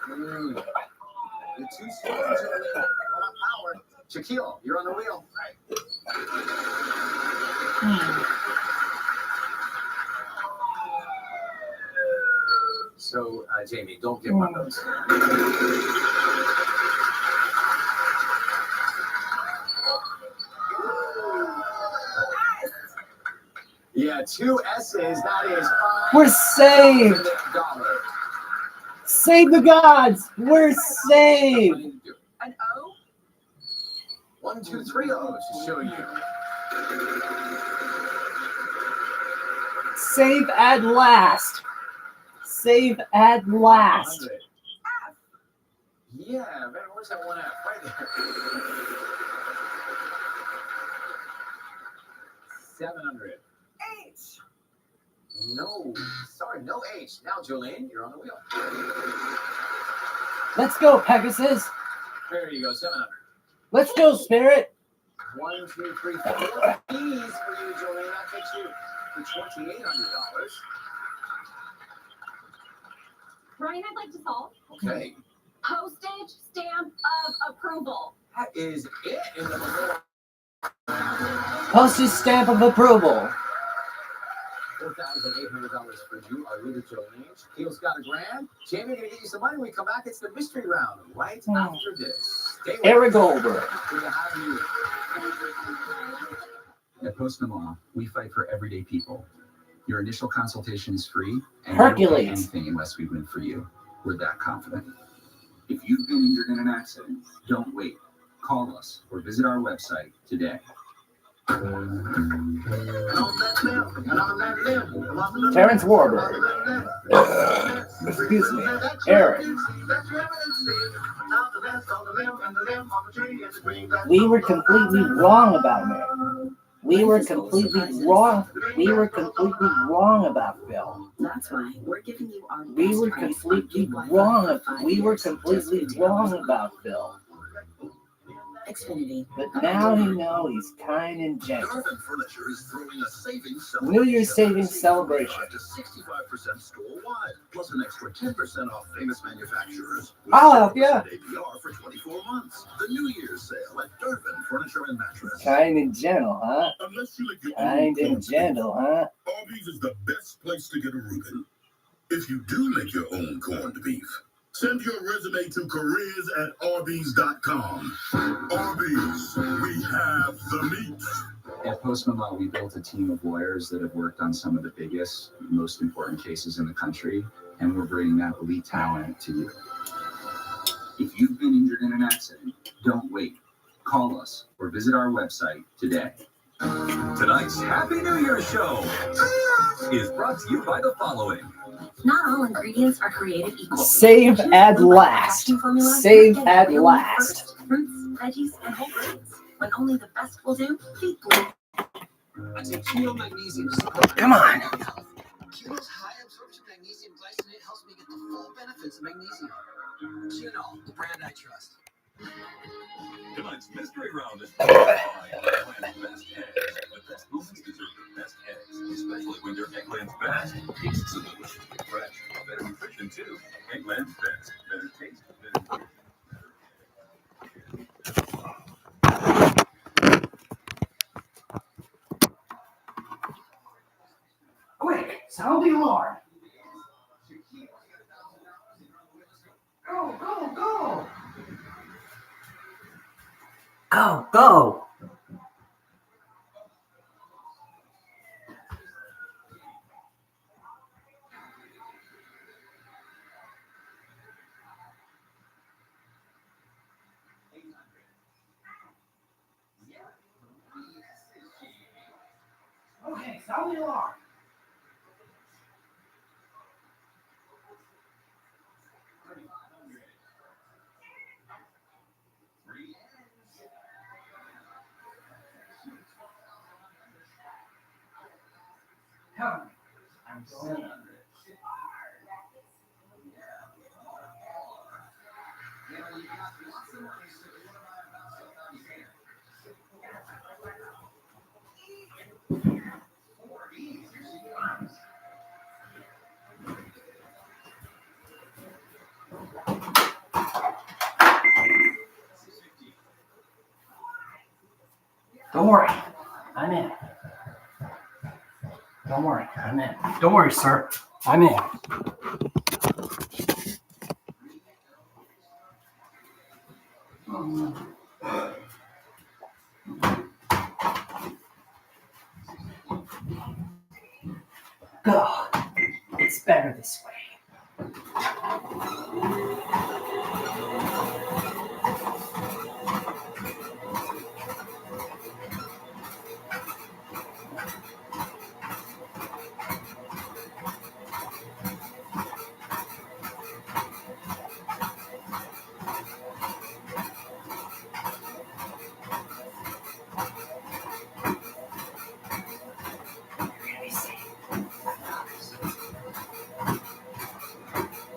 The two spoons are on power. Shaquille, you're on the wheel. So, Jamie, don't give one of those. Yeah, two S's. That is $5. We're saved. Save the gods. We're saved. An O? 1, 2, 3 O's to show you. Save at last. Save at last. Yeah, man, where's that one at? Right there. 700. H. No, sorry, no H. Now, Jolene, you're on the wheel. Let's go, Pegasus. There you go, 700. Let's go, Spirit. 1, 2, 3, 4 E's for you, Jolene. That takes you to $2,800. Ryan, I'd like to solve. Okay. Postage stamp of approval. That is it in the middle. Postage stamp of approval. $4,800 for you, our leader, Jolene. Keel's got $1,000. Jamie, gonna get you some money when we come back. It's the mystery round right after this. Stay with Eric us. Goldberg. Good to have you. At Postmama, we fight for everyday people. Your initial consultation is free, and Hercules. you don't pay anything unless we win for you. We're that confident. If you've been injured in an accident, don't wait. Call us or visit our website today. Terrence Warburg. Excuse me. Eric. We were completely wrong about him. We were completely wrong. We were completely wrong about Phil. That's why we're giving you our We were completely wrong. We were completely wrong about Phil. Xfinity. But now you know he's kind and gentle. Darvin Furniture is throwing a savings New Year's savings celebration. to 65% store-wide, plus an extra 10% off famous manufacturers. I'll help you. APR for 24 months. The New Year's sale at Darvin Furniture and Mattress. Kind and gentle, huh? Unless you like your Kind own and gentle, huh? Arby's is the best place to get a Reuben. If you do make your own corned beef, send your resume to careers@arby's.com. Arby's, we have the meat. At Postmama, we built a team of lawyers that have worked on some of the biggest, most important cases in the country, and we're bringing that elite talent to you. If you've been injured in an accident, don't wait. Call us or visit our website today. Tonight's Happy New Year show is brought to you by the following. Not all ingredients are created equal. Save at last. Save at last. Fruits, veggies, and whole grains. When only the best will do, feed blue. Come on. Kino's high absorption magnesium glycinate helps me get the full benefits of magnesium. Kino, the brand I trust. Tonight's mystery round is brought to you by Eggland's Best Eggs. The best moments deserve the best eggs, especially when they're Eggland's Best. Tastes so delicious, fresh, better nutrition too. Eggland's Best, better taste, better nutrition. Quick, sound the alarm. Go, go, go. Go, go. Okay, sound the alarm. Come. I'm going. Don't worry, I'm in. Don't worry, I'm in. Don't worry, sir, I'm in. Go. It's better this way.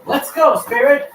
Let's go, Spirit.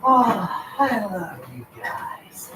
Oh, I love you guys.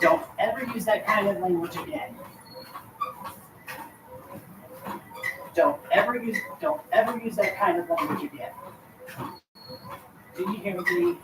Don't ever use that kind of language again. Don't ever use that kind of language again. Do you hear me?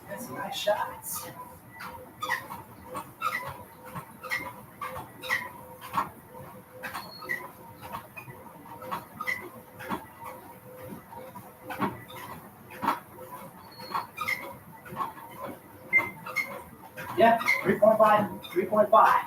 That's nice shots. Yeah, 3.5, 3.5.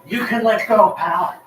You can let go, pal.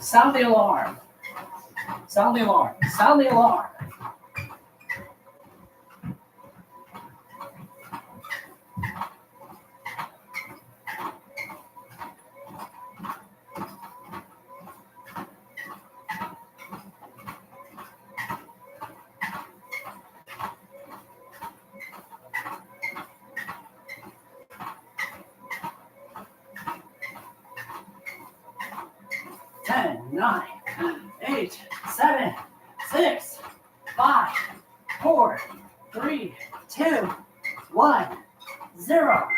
Sound the alarm. Sound the alarm. Sound the alarm. Ten, 9, 8, 7, 6, 5, 4, 3, 2, 1, 0.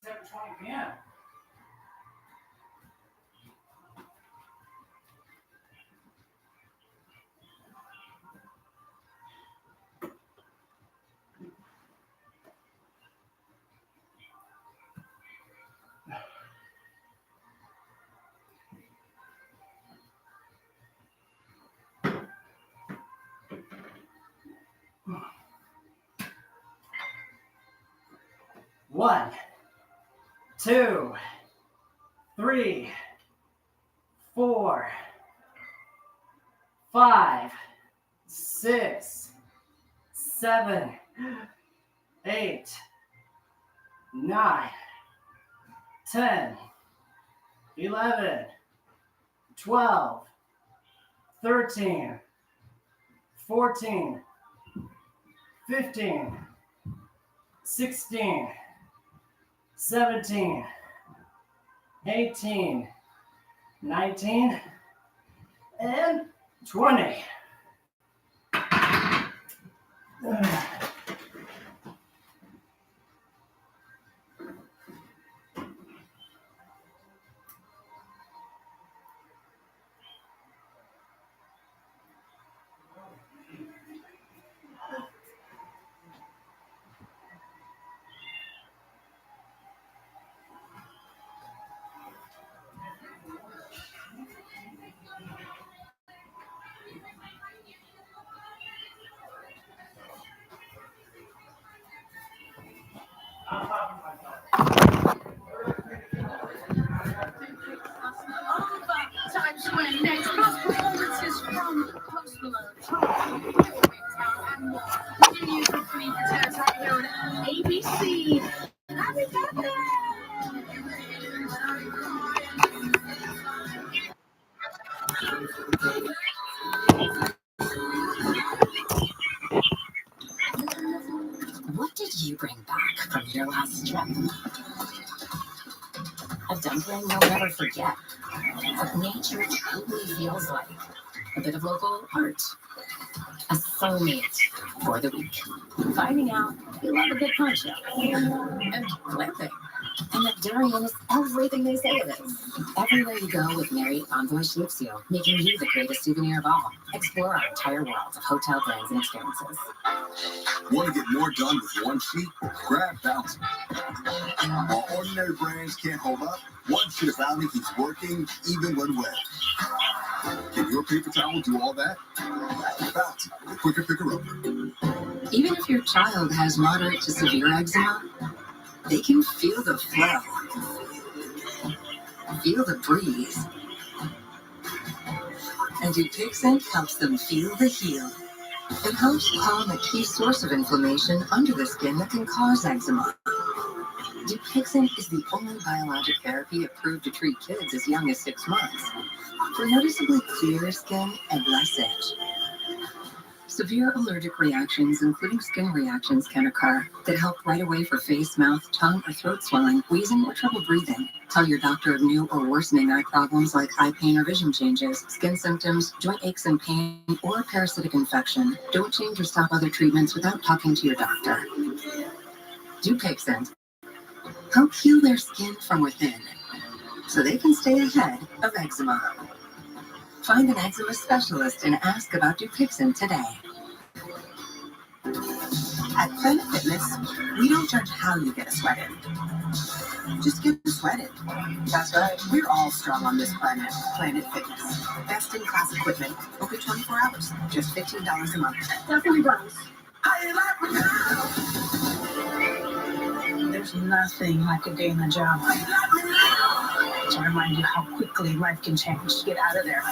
It's 7:20 p.m. One, 2, 3, 4, 5, 6, 7, 8, 9, 10, 11, 12, 13, 14, 15, 16, 17, 18, 19, and 20. Time to win next performances from Post Malone, and more. New Year's Rockin' Eve returns right here on ABC. Happy birthday! What did you bring back from your last trip? A dumpling you'll never forget. What nature truly feels like. A bit of local art. A soulmate for the week. Finding out you love a good poncho. And glamping. And that durian is everything they say it is. Everywhere you go with Marriott Envoy shapes you, making you the greatest souvenir of all. Explore our entire world of hotel brands and experiences. Want to get more done with one sheet? Grab Bounty. While ordinary brands can't hold up, one sheet of Bounty keeps working even when wet. Can your paper towel do all that? Bounty, the quicker picker-upper. Even if your child has moderate to severe eczema, they can feel the flow, feel the breeze. And Dupixent helps them feel the heal. It helps calm a key source of inflammation under the skin that can cause eczema. Dupixent is the only biologic therapy approved to treat kids as young as 6 months for noticeably clearer skin and less itch. Severe allergic reactions, including skin reactions, can occur that help right away for face, mouth, tongue, or throat swelling, wheezing, or trouble breathing. Tell your doctor of new or worsening eye problems like eye pain or vision changes, skin symptoms, joint aches and pain, or a parasitic infection. Don't change or stop other treatments without talking to your doctor. Dupixent. Help heal their skin from within so they can stay ahead of eczema. Find an eczema specialist and ask about Dupixent today. At Planet Fitness, we don't judge how you get a sweat in. Just get a sweat in. That's right. We're all strong on this planet. Planet Fitness. Best in class equipment. Open 24 hours. Just $15 a month. Definitely bronze. There's nothing like a day in the job to remind you how quickly life can change. Get out of there.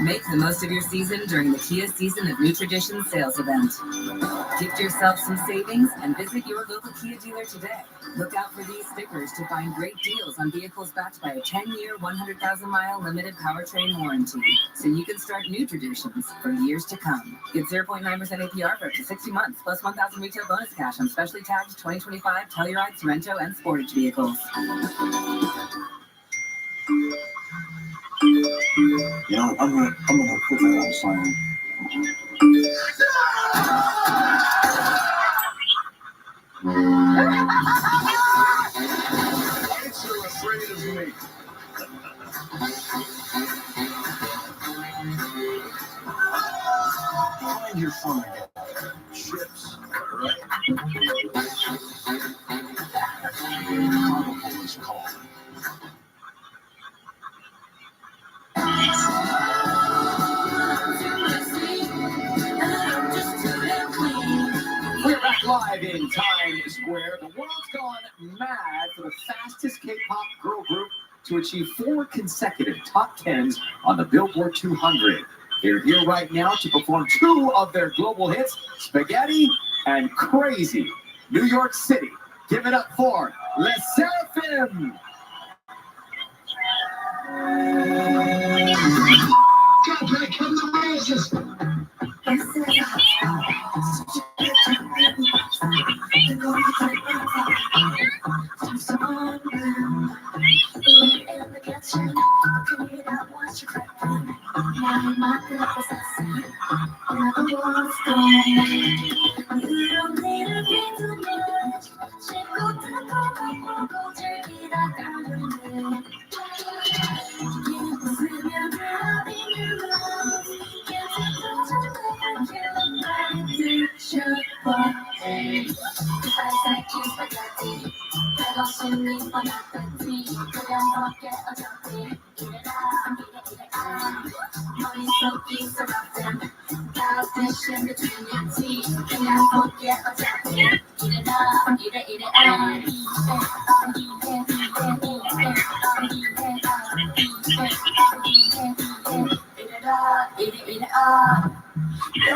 Make the most of your season during the Kia Season of New Traditions sales event. Gift yourself some savings and visit your local Kia dealer today. Look out for these stickers to find great deals on vehicles backed by a 10-year, 100,000-mile limited powertrain warranty, so you can start new traditions for years to come. Get 0.9% APR for up to 60 months, plus 1,000 retail bonus cash on specially tagged 2025 Telluride, Sorento, and Sportage vehicles. You know, I'm gonna put that on silent. Lights are afraid of me. Find your fun again. Chips, all right? Carnival is calling. We're back live in Times Square. The world's gone mad for the fastest K-pop girl group to achieve 4 consecutive top 10s on the Billboard 200. They're here right now to perform 2 of their global hits, Spaghetti and Crazy. New York City, give it up for Les Seraphim.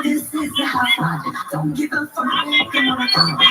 This is how fun. Don't give a fuck. Come on, come on.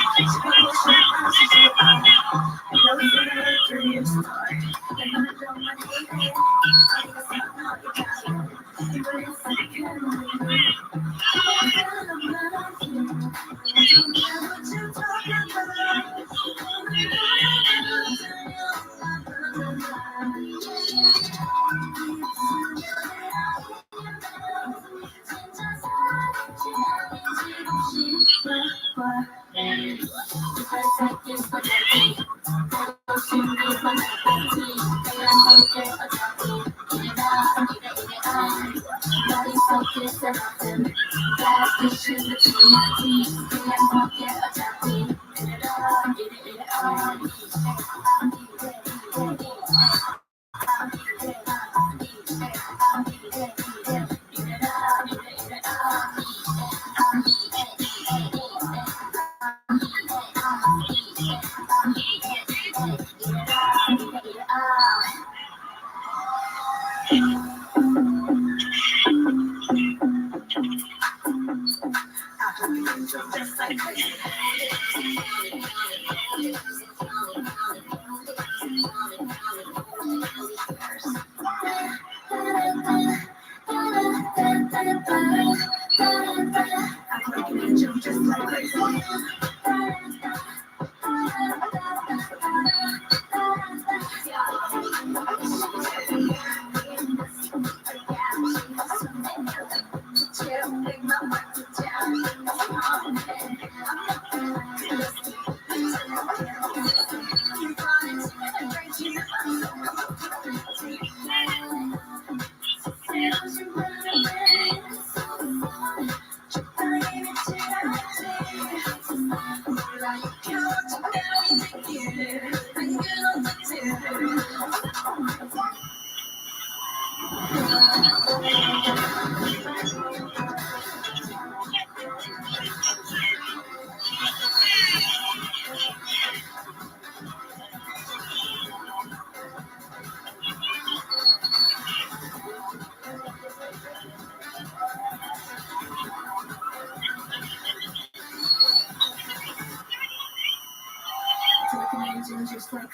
Just like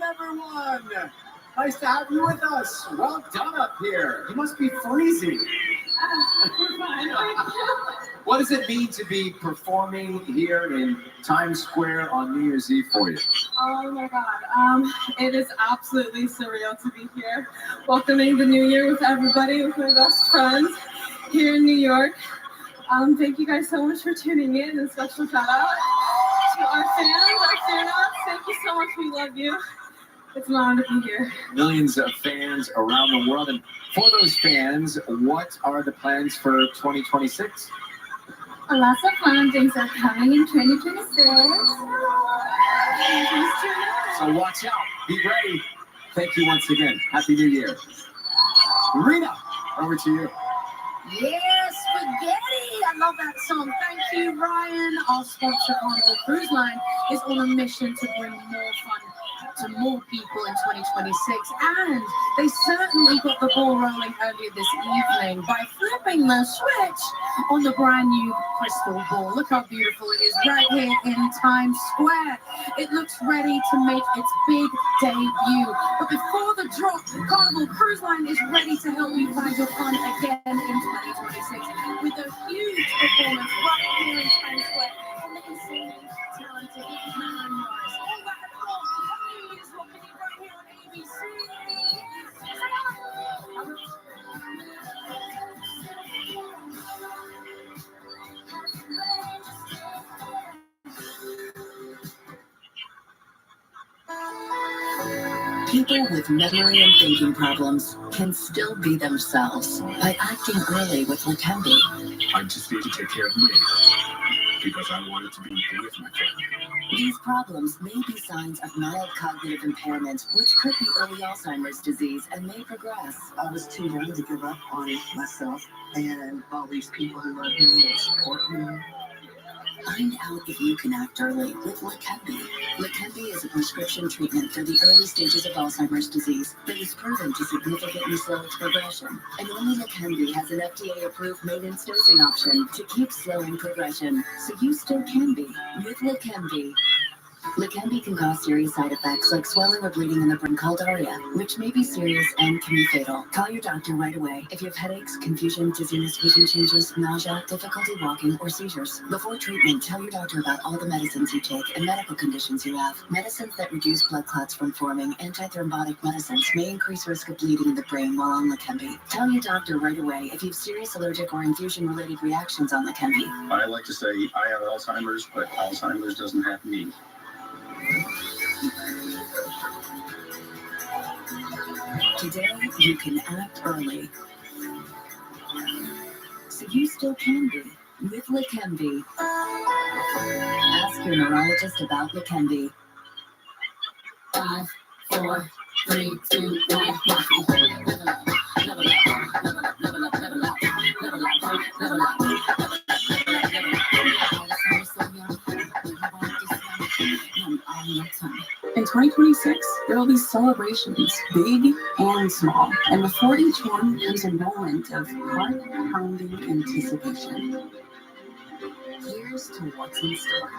everyone! Nice to have you with us. Well done up here. You must be freezing. What does it mean to be performing here in Times Square on New Year's Eve for you? Oh my God. It is absolutely surreal to be here, welcoming the new year with everybody, with my best friends here in New York. Thank you guys so much for tuning in, and special shout out to our fans, our fan-ups. Thank you so much. We love you. It's an honor to be here. Millions of fans around the world. And for those fans, what are the plans for 2026? Lots of fun things are coming in 2026. So watch out. Be ready. Thank you once again. Happy New Year. Rena, over to you. Yes, spaghetti! I love that song. Thank you, Ryan. Our sponsor, Carnival Cruise Line, is on a mission to bring more fun to more people in 2026, and they certainly got the ball rolling earlier this evening by flipping the switch on the brand new crystal ball. Look how beautiful it is right here in Times Square. It looks ready to make its big debut. But before the drop, Carnival Cruise Line is ready to help you find your fun again in 2026 with a huge performance right here in Times Square from the insanely talented Marilyn Morris. All that and more on New Year's Rockin' It right here on ABC. People with memory and thinking problems can still be themselves by acting early with Leqembi. I'm just here to take care of me because I wanted to be with my family. These problems may be signs of mild cognitive impairment, which could be early Alzheimer's disease and may progress. I was too young to give up on myself and all these people who love me and support me. Find out if you can act early with Leqembi. Leqembi is a prescription treatment for the early stages of Alzheimer's disease that is proven to significantly slow its progression. And only Leqembi has an FDA-approved maintenance dosing option to keep slowing progression, so you still can be with Leqembi. Leqembi can cause serious side effects like swelling or bleeding in the brain called ARIA, which may be serious and can be fatal. Call your doctor right away if you have headaches, confusion, dizziness, vision changes, nausea, difficulty walking, or seizures. Before treatment, tell your doctor about all the medicines you take and medical conditions you have. Medicines that reduce blood clots from forming, antithrombotic medicines, may increase risk of bleeding in the brain while on Leqembi. Tell your doctor right away if you have serious allergic or infusion-related reactions on Leqembi. I like to say I have Alzheimer's, but Alzheimer's doesn't have me. Today, you can act early. So you still can be with Leqembi. Ask your neurologist about Leqembi. 5, 4, 3, 2, 1. In 2026, there will be celebrations, big and small. And before each one comes a moment of heart-pounding anticipation. Here's to what's in store.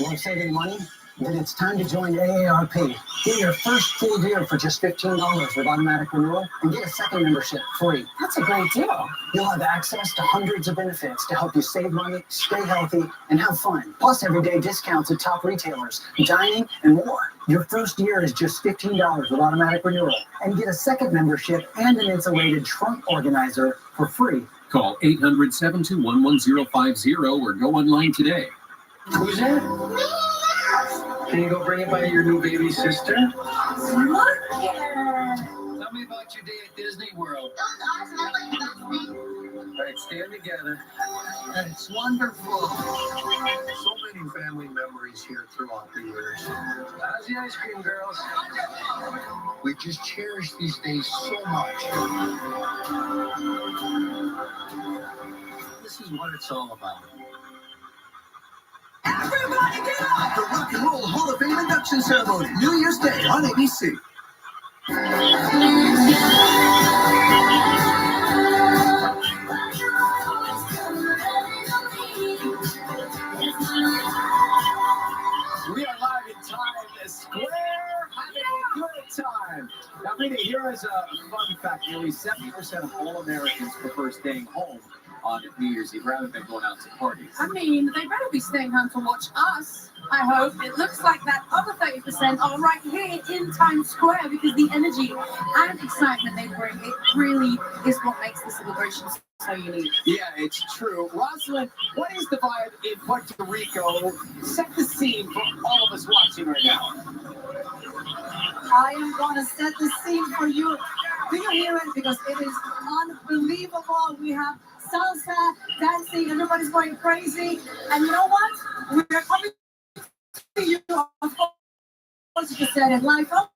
Want saving money? Then it's time to join AARP. Get your first full year for just $15 with automatic renewal and get a second membership free. That's a great deal. You'll have access to hundreds of benefits to help you save money, stay healthy, and have fun. Plus everyday discounts at top retailers, dining, and more. Your first year is just $15 with automatic renewal and get a second membership and an insulated trunk organizer for free. Call 800-721-1050 or go online today. Who's that? Can you go bring it by your new baby sister? Look here. Tell me about your day at Disney World. Those eyes smell like the best thing. All right, stand together. It's wonderful. So many family memories here throughout the years. How's the ice cream, girls? We just cherish these days so much. This is what it's all about. Everybody get up! The Rock and Roll Hall of Fame induction ceremony, New Year's Day on ABC. We are live in Times Square, having a good time. Now, Rita, here is a fun fact. Nearly 70% of all Americans prefer staying home on New Year's Eve rather than going out to parties. I mean, they better be staying home to watch us. I hope. It looks like that other 30% are right here in Times Square because the energy and excitement they bring, it really is what makes the celebrations so unique. Yeah, it's true. Rosalind, what is the vibe in Puerto Rico? Set the scene for all of us watching right now. I am going to set the scene for you. Do you hear it? Because it is unbelievable. We have salsa, dancing, everybody's going crazy. And you know what? We're coming to you, of course, you just said it, live from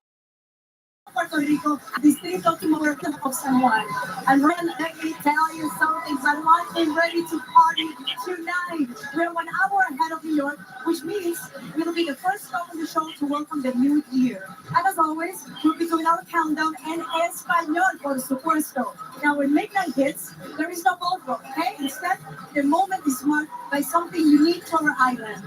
Puerto Rico, Distrito Timor-Leste of San Juan. And let me tell you something, San Juan is ready to party tonight. We're 1 hour ahead of New York, which means we'll be the first stop on the show to welcome the new year. And as always, we'll be doing our countdown in Espanol, por supuesto. Now, when midnight hits, there is no ballroom, okay? Instead, the moment is marked by something unique to our island.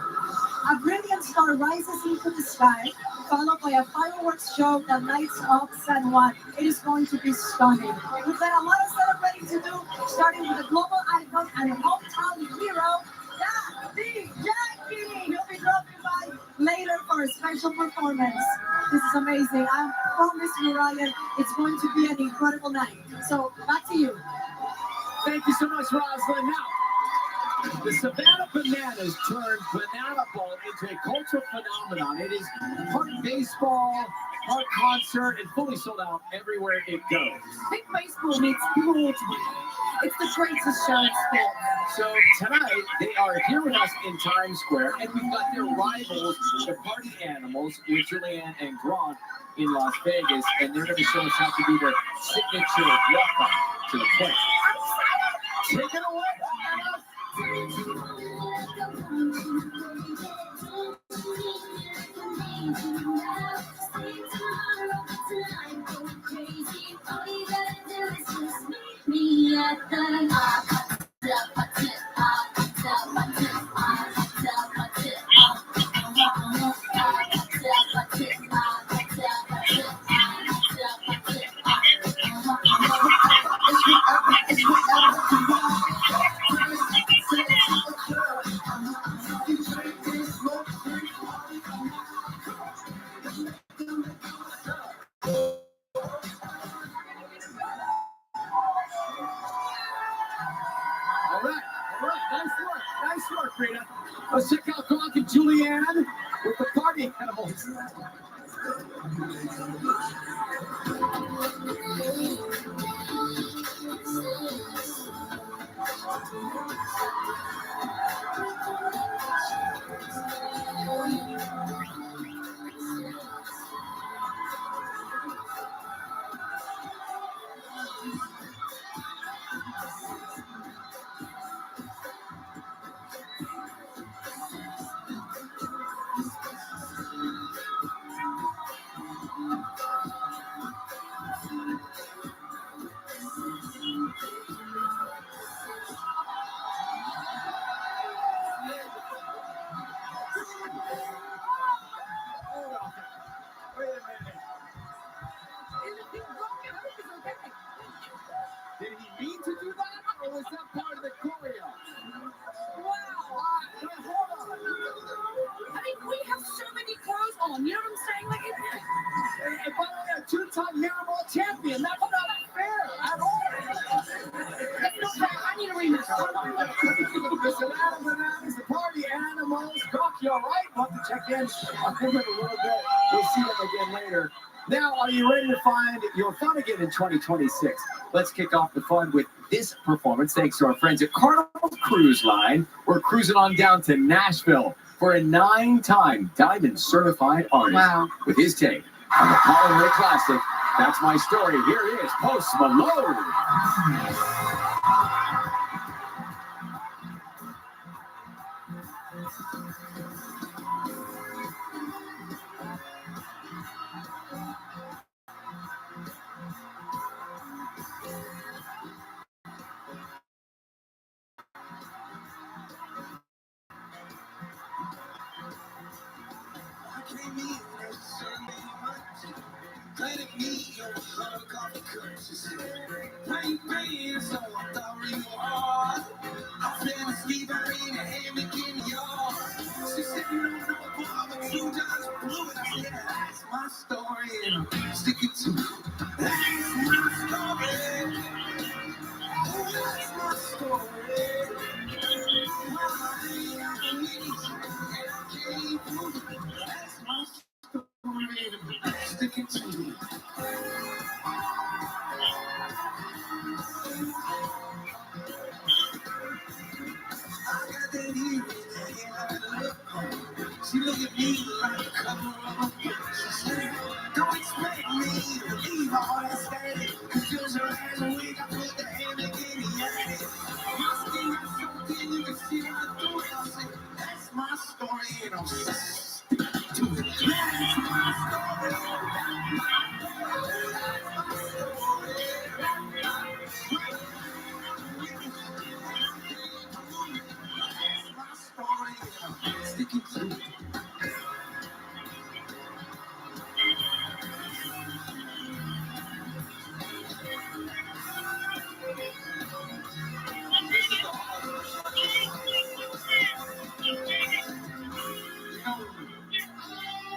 A brilliant star rises into the sky, followed by a fireworks show that lights up San Juan. It is going to be stunning. We've got a lot of celebrating to do, starting with a global icon and a hometown hero, Jackie. He'll be dropping by later for a special performance. This is amazing. I promise you, Ryan, it's going to be an incredible night. So, back to you. Thank you so much, Rosalind. Now, the Savannah Bananas turned Banana Bowl into a cultural phenomenon. It is part baseball, part concert, and fully sold out everywhere it goes. Big baseball meets broad. It's the greatest show in sports. So tonight, they are here with us in Times Square, and we've got their rivals, the Party Animals, with Julianne and Grant in Las Vegas, and they're going to show us how to do their signature walk-up to the place. Take it away. Me at the York, Rita. Let's check out Gronk and Julianne with the party animals. Did he mean to do that, or was that part of the choreo? Wow. I mean, we have so many clothes on. You know what I'm saying? Like, And by the way, a two-time Mirrorball champion. That's not fair at all. That's not fair. I need a rematch. Listen, Adams and Adams, the party animals. Doc, you all right? We'll have to check in on him in a little bit. We'll see them again later. Now, are you ready to find your fun again in 2026? Let's kick off the fun with this performance. Thanks to our friends at Carnival Cruise Line. We're cruising on down to Nashville for a 9-time Diamond Certified artist with his take on the Holiday Classic. That's my story. Here is Post Malone. She look at me like a cover of a book. She said, don't expect me to leave all that static. Cause just her ass a week, I put the hammock in the attic. My skin got so thin, you can see right through it. I said, that's my story, and I'm sticking to it. That's my story. Sticking to it.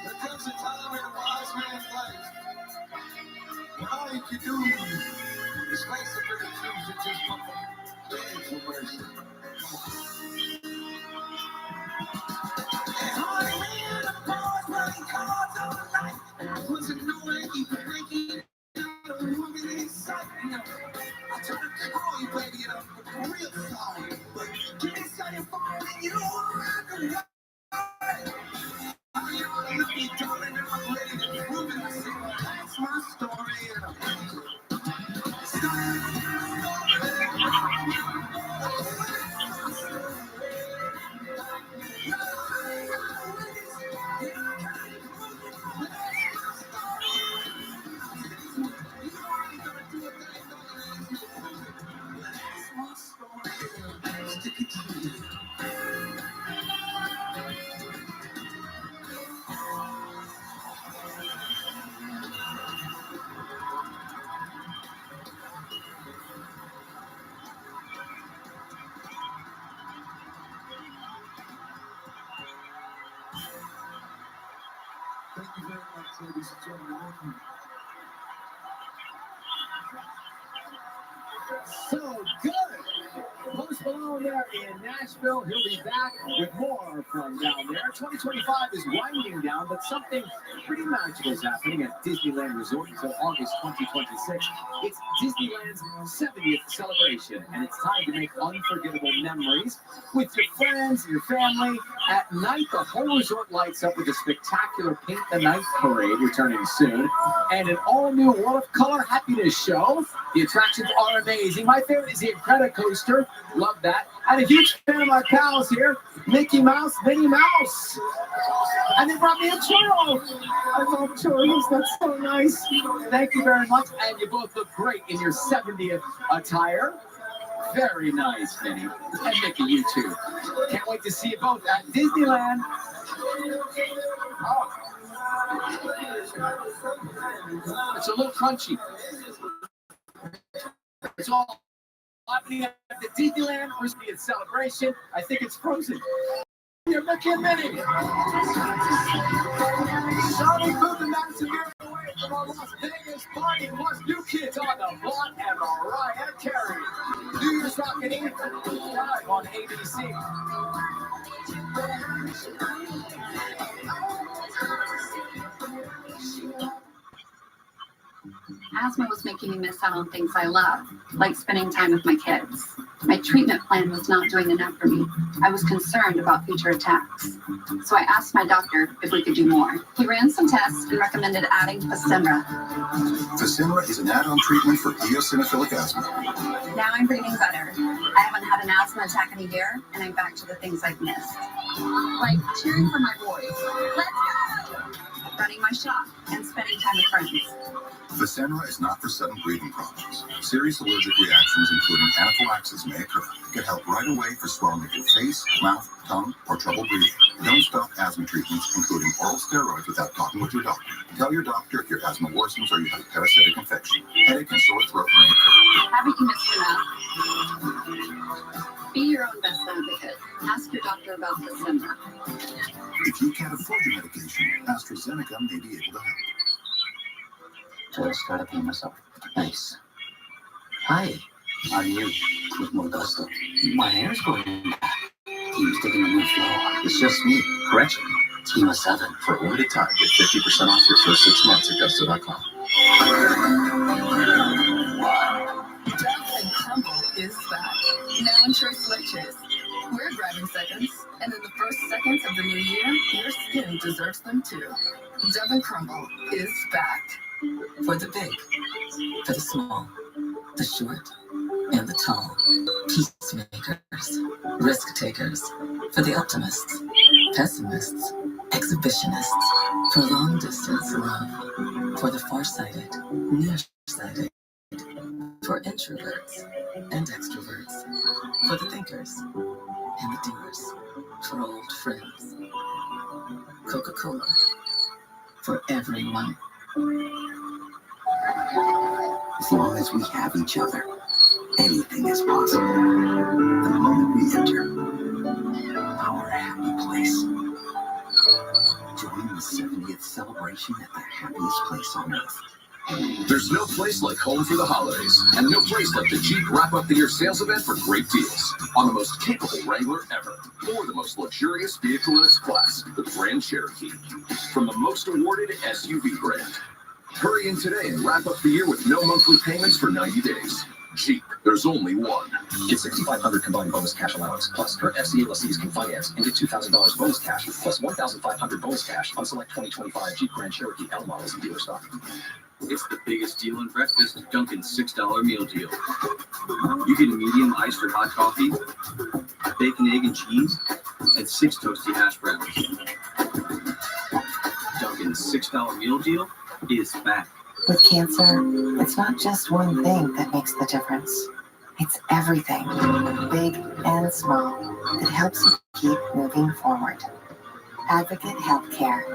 There comes a time in a wise man's life when all you can do is face the pretty truth and just beg for mercy. And hardly ran the bars, running cards all night. Wasn't knowing you were breaking out a woman in sight. You know, I tried to call you, baby, and I'm real sorry. But give me something for me, you know I'm the right. I love you, darling, and I'm ready to prove it. I said, that's my story, and I'm Thank you very much, ladies and gentlemen. So good. Post Malone there in Nashville. He'll be back with more from down there. 2025 is winding down, but something pretty magical is happening at Disneyland Resort until August 2026. It's Disneyland's 70th celebration, and it's time to make unforgettable memories with your friends and your family. At night, the whole resort lights up with a spectacular Paint the Night parade returning soon, and an all-new World of Color Happiness show. The attractions are amazing. My favorite is the Incredicoaster. Love that. And a huge fan of our pals here, Mickey Mouse, Minnie Mouse. And they brought me a churro. I love churros. That's so nice. Thank you very much. And you both look great in your 70th attire. Very nice, Minnie. And Mickey, you too. Can't wait to see you both at Disneyland. Oh. It's a little crunchy. It's all happening at the Disneyland Resort celebration. I think it's frozen. You're Mickey and Minnie. Shawty Booth and Madison here away from our Las Vegas party. Plus New Kids on the Block and Mariah Carey. New Year's Rockin' Eve live on ABC. Asthma was making me miss out on things I love, like spending time with my kids. My treatment plan was not doing enough for me. I was concerned about future attacks. So I asked my doctor if we could do more. He ran some tests and recommended adding Fasenra. Fasenra is an add-on treatment for eosinophilic asthma. Now I'm breathing better. I haven't had an asthma attack in a year, and I'm back to the things I've missed. Like cheering for my boys. Let's go! Running my shop and spending time with friends. Fasenra is not for sudden breathing problems. Serious allergic reactions, including anaphylaxis, may occur. Get help right away for swelling of your face, mouth, tongue, or trouble breathing. Don't stop asthma treatments, including oral steroids, without talking with your doctor. Tell your doctor if your asthma worsens or you have a parasitic infection. Headache and sore throat may occur. Haven't you missed enough? Be your own best advocate. Ask your doctor about Fasenra. If you can't afford your medication, AstraZeneca may be able to help. Just gotta pay myself. Nice. Hi. Are you with more gusto? My hair's going back. Team's taking a new floor. It's just me. Correction. Team of 7. For a limited time, get 50% off your first 6 months at gusto.com. Dove and Crumble is back. Now in Choice Lectures. We're grabbing seconds, and in the first seconds of the new year, your skin deserves them too. Dove and Crumble is back. For the big, for the small, the short, and the tall. Peacemakers, risk takers, for the optimists, pessimists, exhibitionists, for long distance love, for the farsighted, nearsighted, for introverts and extroverts, for the thinkers and the doers, for old friends. Coca-Cola, for everyone. As long as we have each other, anything is possible. The moment we enter our happy place, join the 70th celebration at the happiest place on earth. There's no place like home for the holidays, and no place like the Jeep Wrap-Up the Year sales event for great deals on the most capable Wrangler ever, or the most luxurious vehicle in its class, the Grand Cherokee, from the most awarded SUV brand. Hurry in today and wrap up the year with no monthly payments for 90 days. Jeep, there's only one. Get $6,500 combined bonus cash allowance, plus current FCA lessees can finance, and get $2,000 bonus cash, plus $1,500 bonus cash on select 2025 Jeep Grand Cherokee L models in dealer stock. It's the biggest deal in breakfast, Dunkin's $6 meal deal. You get a medium iced or hot coffee, bacon, egg, and cheese, and 6 toasty hash browns. Dunkin's $6 meal deal is back. With cancer, it's not just one thing that makes the difference. It's everything, big and small, that helps you keep moving forward. Advocate Healthcare,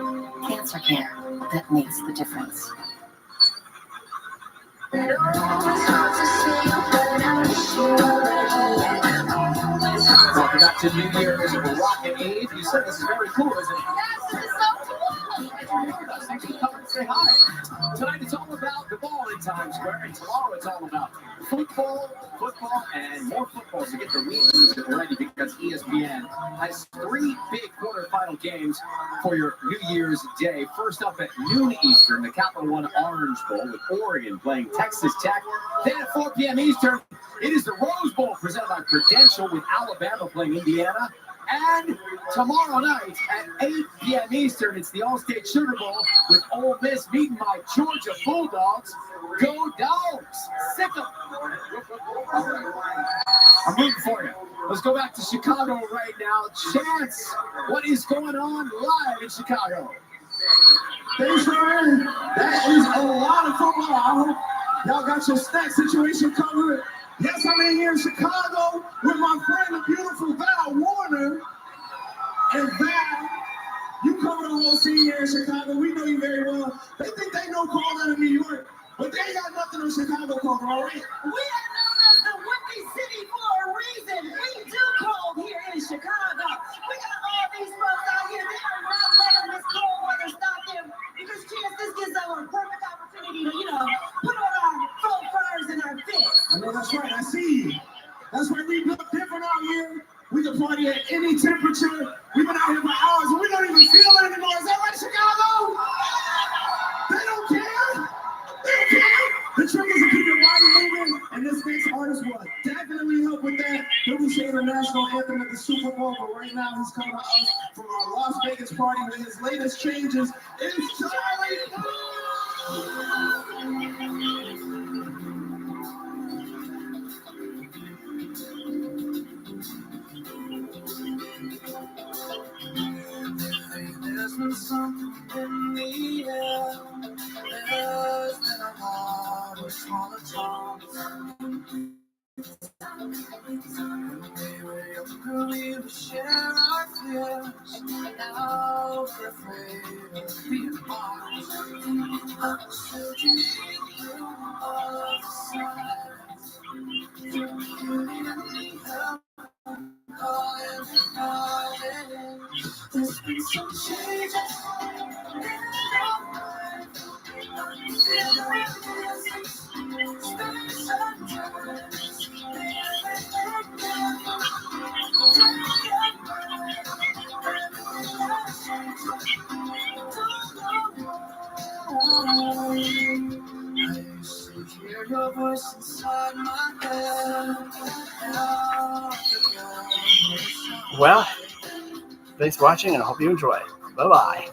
cancer care that makes the difference. Welcome back to New Year's Rockin' Eve. You said this is very cool, isn't it? Yes, this is so cool. Come and say hi. Tonight it's all about the ball in Times Square, and tomorrow it's all about football, and more football. So get the week music ready because ESPN has 3 big quarterfinal games for your New Year's Day. First up at noon Eastern, the Capital One Orange Bowl with Oregon playing Texas Tech. Then at 4 p.m. Eastern, it is the Rose Bowl presented by Prudential with Alabama playing Indiana. And tomorrow night at 8 p.m. Eastern, it's the All-State Sugar Bowl with Ole Miss meeting my Georgia Bulldogs. Go Dogs! Sick 'em! I'm rooting for you. Let's go back to Chicago right now. Chance, what is going on live in Chicago? Thanks, Ryan. That is a lot of football. I hope y'all got your snack situation covered. Yes, I'm in here in Chicago with my friend, the beautiful Val Warner. And Val, you cover the whole scene here in Chicago. We know you very well. They think they know Carl out of New York, but they ain't got nothing in Chicago called, all right? We are known as the Windy City for a reason. We do cold here in Chicago. We got all these folks out here. They are not letting this cold weather stop them. Because Chance, this gives us a perfect opportunity to, put on our faux furs and our fists. I know that's right. I see you. That's why we look different out here. We can party at any temperature. We've been out here for hours and we don't even feel it anymore. Is that right, Chicago? They don't care. They don't care. The trick is to keep your body moving, and this next artist will definitely help with that. He'll be singing the national anthem at the Super Bowl, but right now he's coming to us from our Las Vegas party with his latest changes. It's Charlie. There's been something in the air. There's been a lot of smaller talks. We were younger, we would share our fears. Now we're afraid of being lost. I'm searching through all the signs. You need help. There's been some changes in our life. Hear your voice inside my head. Well, thanks for watching and I hope you enjoy. Bye-bye.